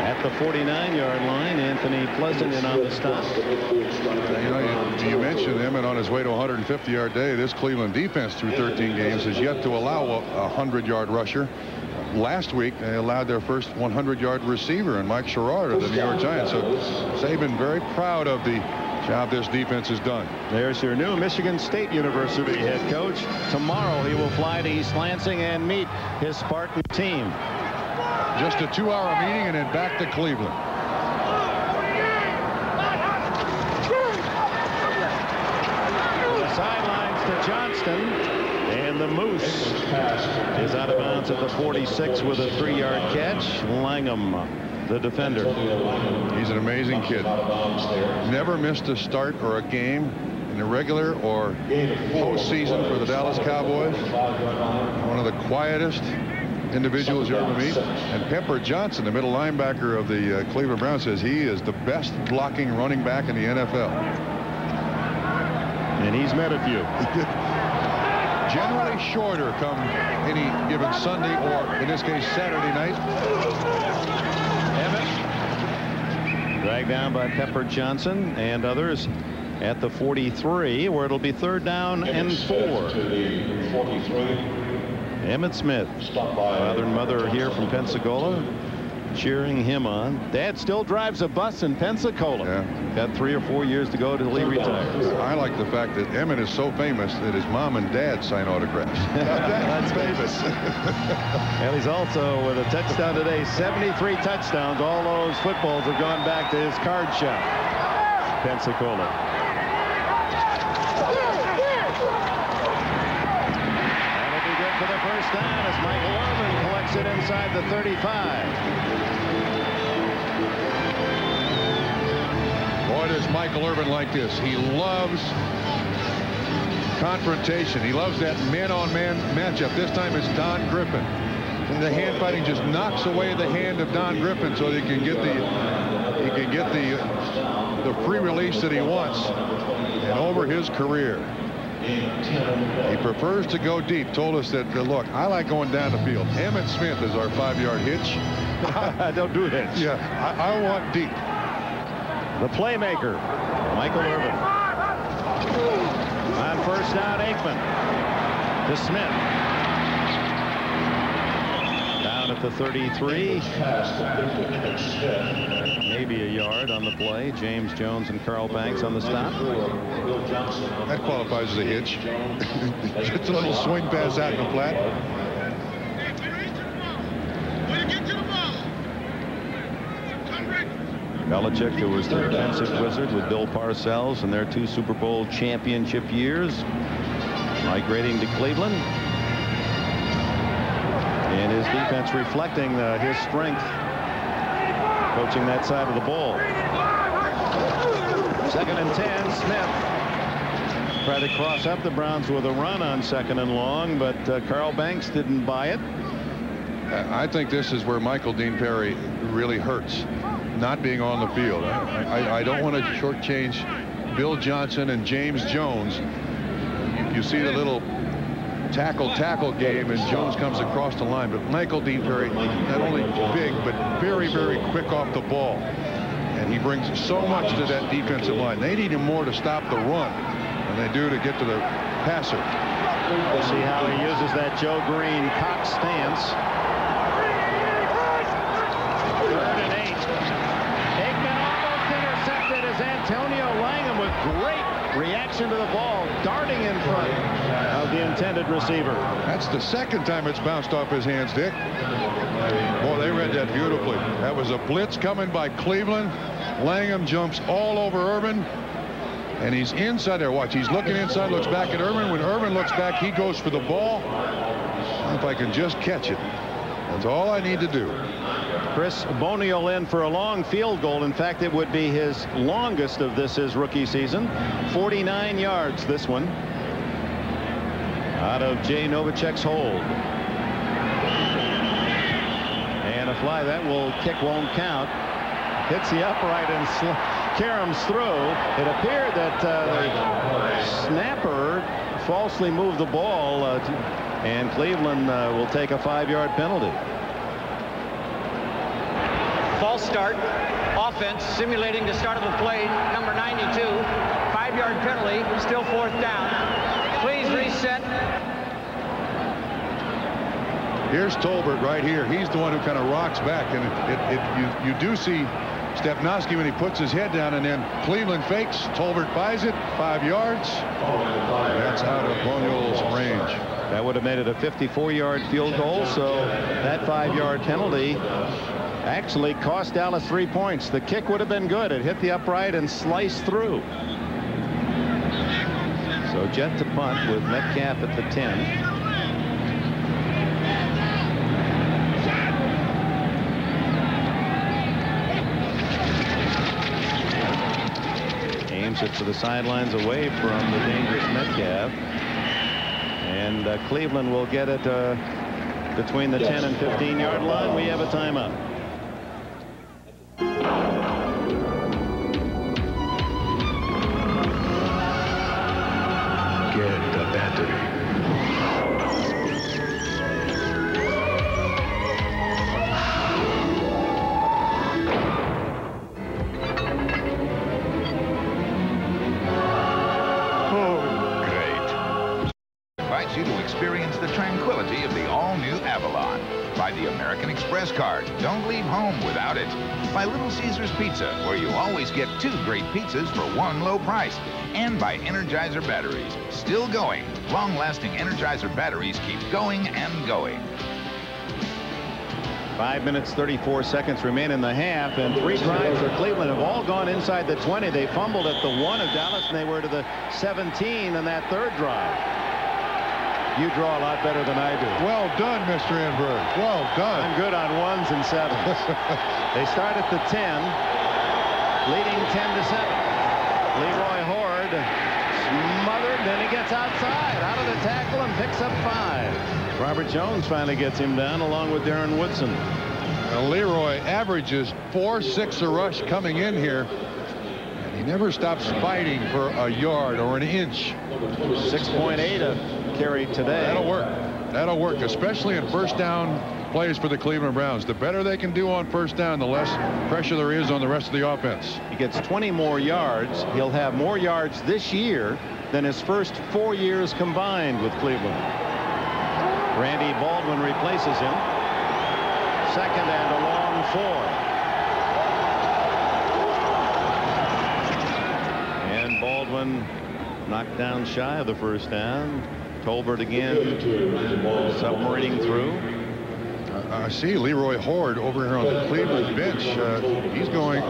At the 49-yard line, Anthony Pleasant in on the stop. You mentioned Emmitt on his way to a 150-yard day. This Cleveland defense through 13 games has yet to allow a 100-yard rusher. Last week, they allowed their first 100-yard receiver in Mike Sherrard of the New York Giants. So Saban very proud of the job this defense has done. There's your new Michigan State University head coach. Tomorrow he will fly to East Lansing and meet his Spartan team. Just a 2-hour meeting and then back to Cleveland. The sidelines to Johnston, and the Moose is out of bounds at the 46 with a 3-yard catch. Langham, the defender. He's an amazing kid. Never missed a start or a game in the regular or postseason for the Dallas Cowboys. One of the quietest individuals you ever meet. And Pepper Johnson, the middle linebacker of the Cleveland Browns, says he is the best blocking running back in the NFL. And he's met a few. Generally shorter come any given Sunday or, in this case, Saturday night. Emmitt dragged down by Pepper Johnson and others at the 43, where it'll be 3rd down and 4. Emmitt Smith, father and mother here from Pensacola, cheering him on. Dad still drives a bus in Pensacola. Yeah. Got 3 or 4 years to go till he retires. I like the fact that Emmitt is so famous that his mom and dad sign autographs. That's famous. And he's also with a touchdown today. 73 touchdowns. All those footballs have gone back to his card shop, Pensacola. For the first down as Michael Irvin collects it inside the 35. Boy, does Michael Irvin like this. He loves confrontation. He loves that man-on-man matchup. This time it's Don Griffin. And the hand fighting just knocks away the hand of Don Griffin so he can get the free release that he wants. And over his career, he prefers to go deep. Told us that, look, I like going down the field. Emmitt Smith is our 5-yard hitch. Don't do hitch. Yeah, I want deep. The playmaker, Michael Irvin. On 1st down, Aikman to Smith. Down at the 33. Maybe a yard on the play. James Jones and Carl Banks on the stop. That qualifies as a hitch. Just a little swing pass out in the flat. Belichick, who was the defensive wizard with Bill Parcells in their 2 Super Bowl championship years, migrating to Cleveland. And his defense reflecting his strength, coaching that side of the ball. 2nd and 10, Smith tried to cross up the Browns with a run on 2nd and long, but Carl Banks didn't buy it. I think this is where Michael Dean Perry really hurts, not being on the field. I don't want to shortchange Bill Johnson and James Jones. You see the little tackle game, and Jones comes across the line, but Michael Dean Perry, not only big but very, very quick off the ball, and he brings so much to that defensive line. They need him more to stop the run than they do to get to the passer. We'll see how he uses that Joe Green cock stance. 3rd and 8. Aikman almost intercepted as Antonio Langham with great reaction to the ball, darting in front of the intended receiver. That's the 2nd time it's bounced off his hands, Dick. Boy, they read that beautifully. That was a blitz coming by Cleveland. Langham jumps all over Irvin, and he's inside there. Watch, he's looking inside, looks back at Irvin. When Irvin looks back, he goes for the ball. If I can just catch it, that's all I need to do. Chris Boniol in for a long field goal. In fact, it would be his longest of his rookie season. 49 yards, this one, out of Jay Novacek's hold. And a fly. That kick won't count. Hits the upright and caroms through. It appeared that the snapper falsely moved the ball, and Cleveland will take a 5-yard penalty. False start. Offense simulating the start of the play. Number 92. 5-yard penalty. Still 4th down. Please reset. Here's Tolbert right here. He's the one who kind of rocks back, and you do see Stepnoski when he puts his head down, and then Cleveland fakes. Tolbert buys it, 5 yards. That's out of Boniol's range. That would have made it a 54-yard field goal, so that 5-yard penalty actually cost Dallas 3 points. The kick would have been good. It hit the upright and sliced through. So Jet to punt with Metcalf at the 10. It to the sidelines away from the dangerous Metcalf, and Cleveland will get it between the 10 and 15-yard line. We have a timeout. Get the battery. You to experience the tranquility of the all-new Avalon. By the American Express card. Don't leave home without it. By Little Caesars Pizza, where you always get 2 great pizzas for 1 low price. And by Energizer batteries. Still going. Long-lasting Energizer batteries keep going and going. 5 minutes, 34 seconds remain in the half, and 3 drives for Cleveland have all gone inside the 20. They fumbled at the 1 of Dallas, and they were to the 17 in that 3rd drive. You draw a lot better than I do. Well done, Mr. Enberg. Well done. I'm good on 1s and 7s. They start at the 10, leading 10-7. Leroy Horde smothered, then he gets outside, out of the tackle, and picks up 5. Robert Jones finally gets him down, along with Darren Woodson. Leroy averages 4.6 a rush coming in here. And he never stops fighting for a yard or an inch. 6.8 a carry today. That'll work. That'll work, especially in first down plays for the Cleveland Browns. The better they can do on first down, the less pressure there is on the rest of the offense. He gets 20 more yards. He'll have more yards this year than his first 4 years combined with Cleveland. Randy Baldwin replaces him. 2nd and a long 4. And Baldwin knocked down shy of the first down. Tolbert again submarining through. I see Leroy Horde over here on the Cleveland bench. He's being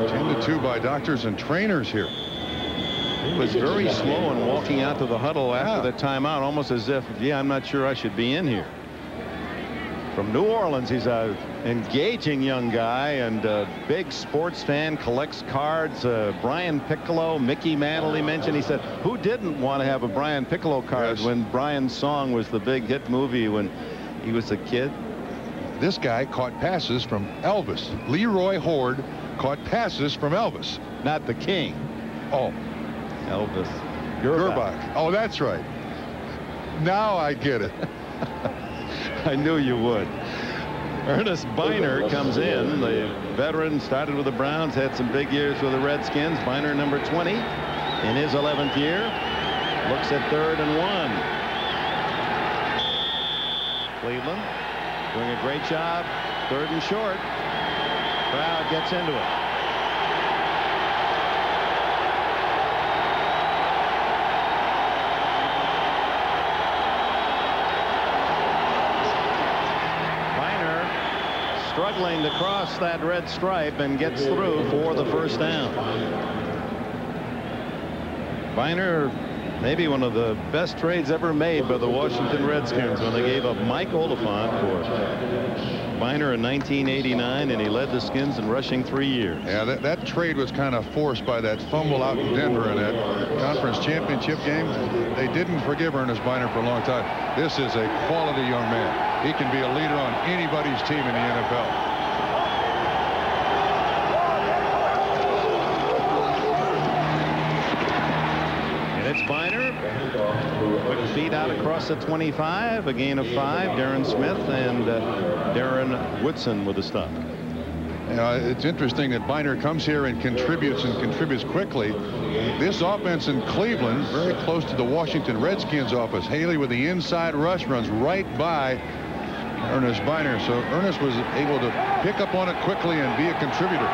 tended to by doctors and trainers here. He was very slow in walking out to the huddle after the timeout, almost as if, yeah, I'm not sure I should be in here. From New Orleans, he's an engaging young guy and a big sports fan, collects cards. Brian Piccolo, Mickey Mantle, he mentioned. He said, who didn't want to have a Brian Piccolo card when Brian's song was the big hit movie when he was a kid? This guy caught passes from Elvis. Leroy Horde caught passes from Elvis. Not the King. Oh. Elvis. Gerbach. Oh, that's right. Now I get it. I knew you would. Ernest Biner comes in. The veteran started with the Browns, had some big years with the Redskins. Biner, number 20 in his 11th year. Looks at 3rd and 1. Cleveland doing a great job. 3rd and short. Crowd gets into it. Struggling to cross that red stripe and gets through for the first down. Biner, maybe one of the best trades ever made by the Washington Redskins when they gave up Mike Oliphant for Biner in 1989, and he led the Skins in rushing 3 years. Yeah, that trade was kind of forced by that fumble out in Denver in that conference championship game. They didn't forgive Ernest Biner for a long time. This is a quality young man. He can be a leader on anybody's team in the NFL. And it's Biner. Quick feed out across the 25. A gain of 5. Darren Smith and Darren Woodson with the stop. It's interesting that Biner comes here and contributes quickly. This offense in Cleveland, very close to the Washington Redskins offense. Haley with the inside rush runs right by Ernest Biner. So Ernest was able to pick up on it quickly and be a contributor.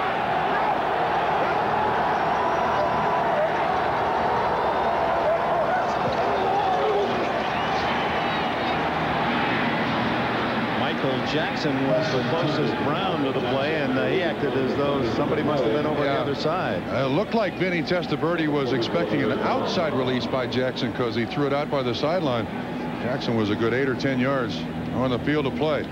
Jackson was the closest Brown to the play, and he acted as though somebody must have been over the other side. It looked like Vinny Testaverde was expecting an outside release by Jackson because he threw it out by the sideline. Jackson was a good 8 or 10 yards on the field of play.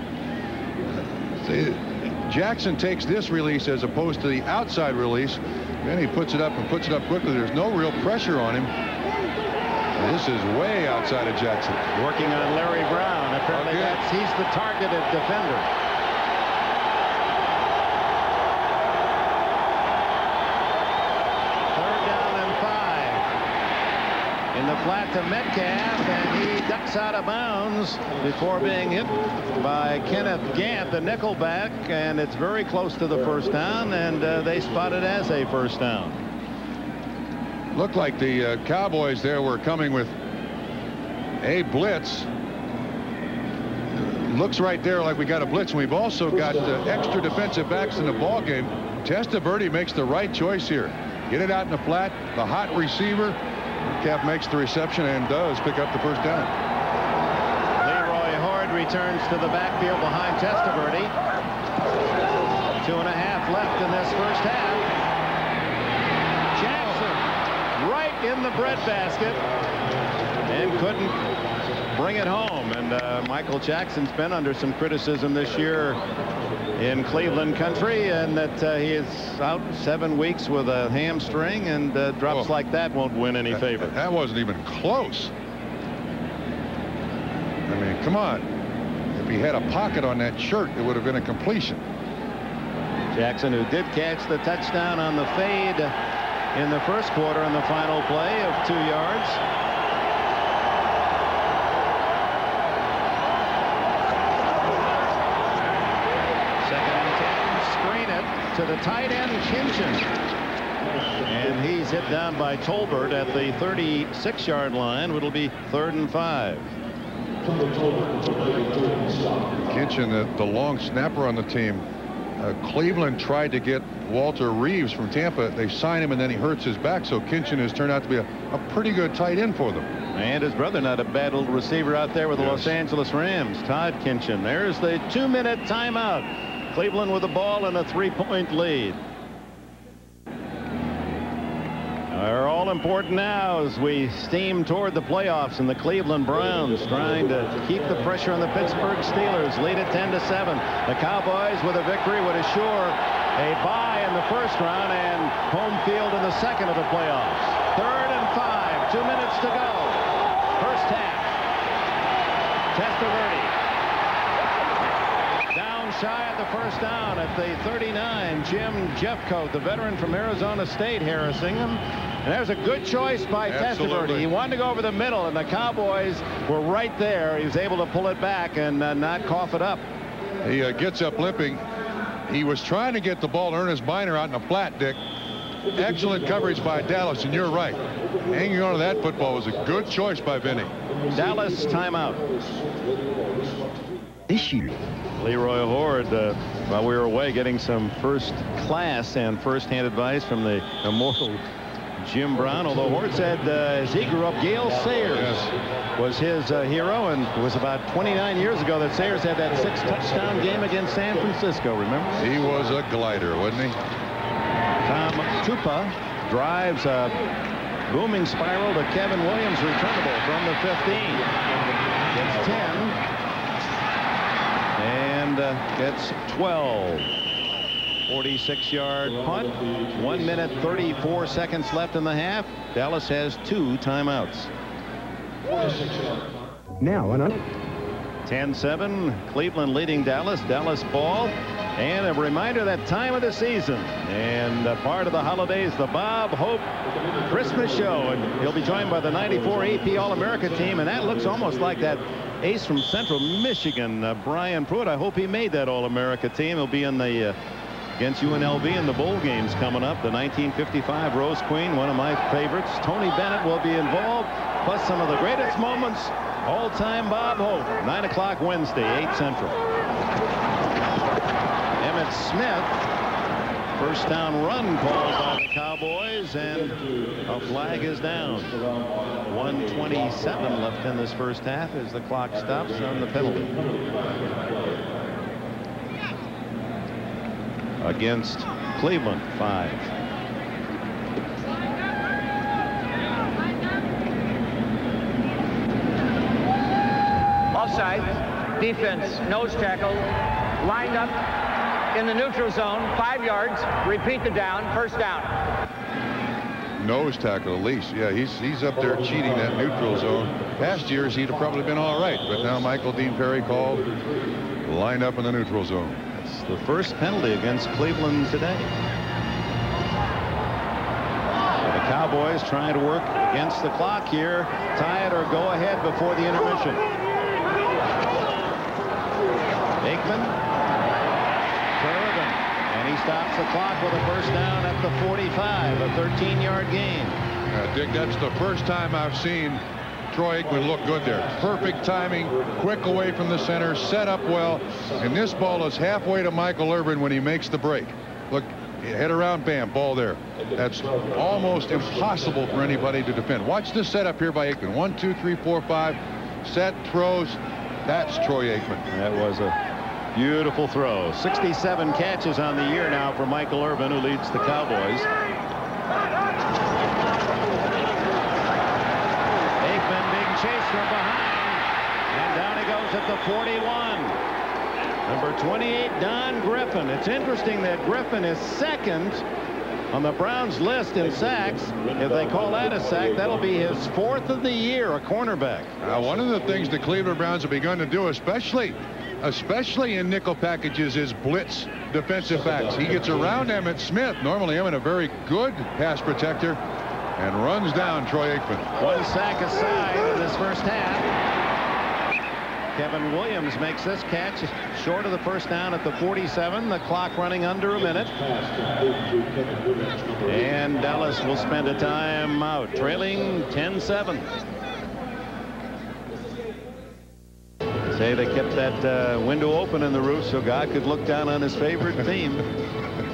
Jackson takes this release as opposed to the outside release. Then he puts it up and puts it up quickly. There's no real pressure on him. This is way outside of Jackson. Working on Larry Brown. Apparently he's the targeted defender. Third down and 5. In the flat to Metcalf, and he ducks out of bounds before being hit by Kenneth Gant, the nickelback, and it's very close to the first down, and they spot it as a first down. Looked like the Cowboys there were coming with a blitz. Looks right there like we got a blitz. And we've also got extra defensive backs in the ball game. Testaverde makes the right choice here. Get it out in the flat. The hot receiver. Metcalf makes the reception and does pick up the first down. Leroy Horde returns to the backfield behind Testaverde. 2.5 left in this first half. Right in the breadbasket and couldn't bring it home. And Michael Jackson's been under some criticism this year in Cleveland country, and that he is out 7 weeks with a hamstring, and drops like that won't win any favor. That wasn't even close. I mean, come on. If he had a pocket on that shirt, it would have been a completion. Jackson, who did catch the touchdown on the fade in the first quarter on the final play of 2 yards. Second and 10. Screen it to the tight end, Kinchin. And he's hit down by Tolbert at the 36-yard line. It'll be 3rd and 5. Kinchin, the long snapper on the team. Cleveland tried to get Walter Reeves from Tampa. They signed him, and then he hurts his back, so Kinchin has turned out to be a pretty good tight end for them. And his brother, not a bad little receiver out there with the Los Angeles Rams, Todd Kinchin. There's the 2-minute timeout. Cleveland with the ball and a 3-point lead. They're all important now as we steam toward the playoffs, and the Cleveland Browns trying to keep the pressure on the Pittsburgh Steelers. Lead at 10-7. The Cowboys with a victory would assure a bye in the first round and home field in the second of the playoffs. 3rd and 5. 2 minutes to go. First half. Testaverde down shy at the first down at the 39. Jim Jeffcoat, the veteran from Arizona State, harassing him. And there's a good choice by Testaverde. He wanted to go over the middle, and the Cowboys were right there. He was able to pull it back and not cough it up. He gets up limping. He was trying to get the ball to Ernest Biner out in the flat, Dick. Excellent coverage by Dallas, and you're right. Hanging on to that football was a good choice by Vinny. Dallas timeout. Issue. Leroy Horde, while we were away, getting some first class and first-hand advice from the immortal Jim Brown, although Horde said as he grew up, Gale Sayers was his hero, and it was about 29 years ago that Sayers had that 6-touchdown game against San Francisco, remember? He was a glider, wasn't he? Tom Tupa drives a booming spiral to Kevin Williams, returnable from the 15. Gets 10 and gets 12. 46-yard punt. 1 minute 34 seconds left in the half. Dallas has 2 timeouts. Now, 10-7. Cleveland leading Dallas. Dallas ball. And a reminder that time of the season and part of the holidays, the Bob Hope Christmas show. And he'll be joined by the 94 AP All-America team. And that looks almost like that ace from Central Michigan, Brian Pruitt. I hope he made that All-America team. He'll be in the against UNLV in the bowl games coming up. The 1955 Rose Queen, one of my favorites. Tony Bennett will be involved. plus some of the greatest moments all-time. Bob Hope, 9 o'clock Wednesday, 8 Central. Emmitt Smith, first down run called by the Cowboys, and a flag is down. 1:27 left in this first half as the clock stops on the penalty. Against Cleveland, 5. Offside. Defense nose tackle, lined up in the neutral zone, 5 yards. Repeat the down, first down. Nose tackle, at least. Yeah, he's up there cheating that neutral zone. Past years, he'd have probably been all right, but now Michael Dean Perry called, lined up in the neutral zone. It's the first penalty against Cleveland today. The Cowboys trying to work against the clock here, tie it or go ahead before the intermission. Aikman, and he stops the clock with a first down at the 45, a 13-yard gain. Dick, that's the first time I've seen Troy Aikman look good there. Perfect timing, quick away from the center, set up well, and this ball is halfway to Michael Irvin when he makes the break. Look, head around, bam, ball there. That's almost impossible for anybody to defend. Watch this setup here by Aikman. 1, 2, 3, 4, 5. Set, throws. That's Troy Aikman. That was a beautiful throw. 67 catches on the year now for Michael Irvin, who leads the Cowboys. Aikman, big chase from behind, and down he goes at the 41. Number 28, Don Griffin. It's interesting that Griffin is second on the Browns list in sacks. If they call that a sack, that'll be his 4th of the year, a cornerback. One of the things the Cleveland Browns have begun to do, especially in nickel packages, is blitz defensive backs. He gets around Emmitt Smith. Normally Emmitt, a very good pass protector, and runs down Troy Aikman. 1 sack aside in this first half. Kevin Williams makes this catch short of the first down at the 47. The clock running under a minute. And Dallas will spend a timeout, trailing 10-7. Say they kept that window open in the roof so God could look down on his favorite team.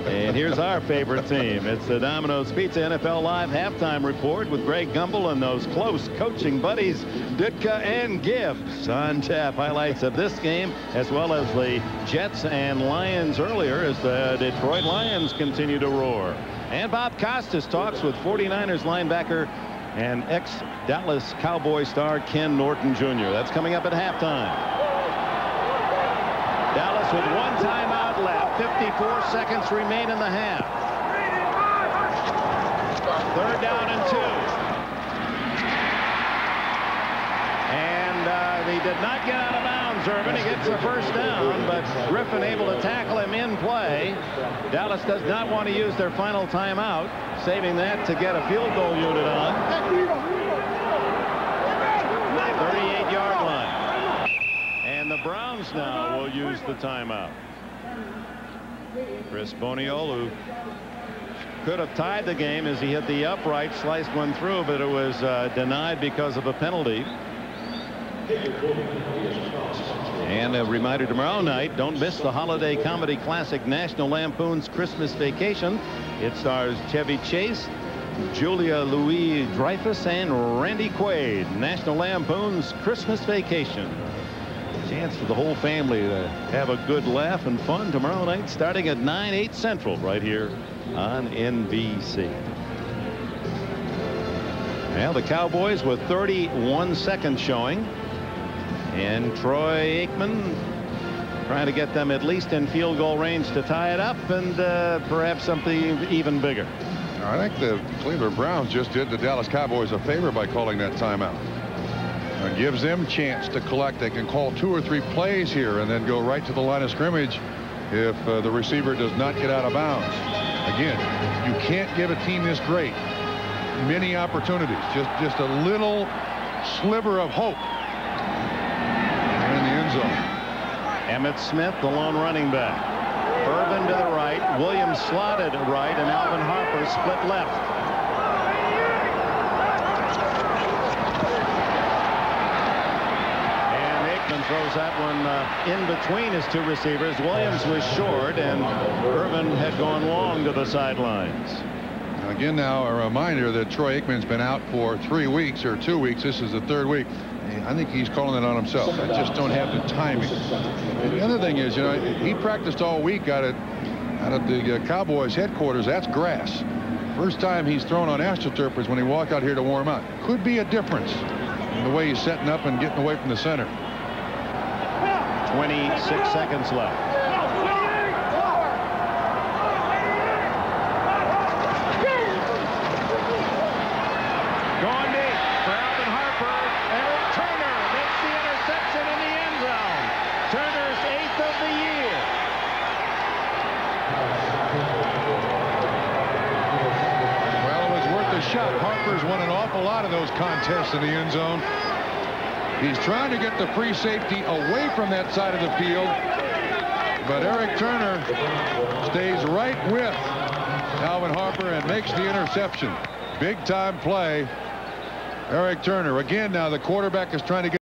And here's our favorite team. It's the Domino's Pizza NFL Live halftime report with Greg Gumbel and those close coaching buddies, Ditka and Gibbs. On tap, highlights of this game as well as the Jets and Lions earlier as the Detroit Lions continue to roar. And Bob Costas talks with 49ers linebacker and ex-Dallas Cowboy star Ken Norton Jr. That's coming up at halftime. Dallas with 1 timeout left. 54 seconds remain in the half. 3rd down and 2. And he did not get out of bounds, Irvin. He gets the first down, but Griffin able to tackle him in play. Dallas does not want to use their final timeout, saving that to get a field goal unit on. 38-yard line. And the Browns now will use the timeout. Chris Boniolu could have tied the game as he hit the upright, sliced one through, but it was denied because of a penalty. And a reminder tomorrow night, don't miss the holiday comedy classic National Lampoon's Christmas Vacation. It stars Chevy Chase, Julia Louis-Dreyfus, and Randy Quaid. National Lampoon's Christmas Vacation. Chance for the whole family to have a good laugh and fun tomorrow night starting at 9, 8 Central right here on NBC. Now the Cowboys with 31 seconds showing, and Troy Aikman trying to get them at least in field goal range to tie it up and perhaps something even bigger. I think the Cleveland Browns just did the Dallas Cowboys a favor by calling that timeout. It gives them a chance to collect. They can call 2 or 3 plays here and then go right to the line of scrimmage if the receiver does not get out of bounds. Again, you can't give a team this great many opportunities. Just a little sliver of hope in the end zone. Emmitt Smith, the lone running back. Irvin to the right, Williams slotted right, and Alvin Harper split left. course, that one in between his two receivers. Williams was short, and Irvin had gone long to the sidelines. Again, now a reminder that Troy Aikman's been out for 3 weeks or 2 weeks. This is the 3rd week. I think he's calling it on himself. I just don't have the timing. And the other thing is, you know, he practiced all week out at the Cowboys headquarters. That's grass. First time he's thrown on AstroTurf was when he walked out here to warm up. Could be a difference in the way he's setting up and getting away from the center. 26 seconds left. Going deep for Alvin Harper. Eric Turner makes the interception in the end zone. Turner's 8th of the year. Well, it was worth a shot. Harper's won an awful lot of those contests in the end zone. He's trying to get the free safety away from that side of the field, but Eric Turner stays right with Alvin Harper and makes the interception. Big time play. Eric Turner again. Now the quarterback is trying to get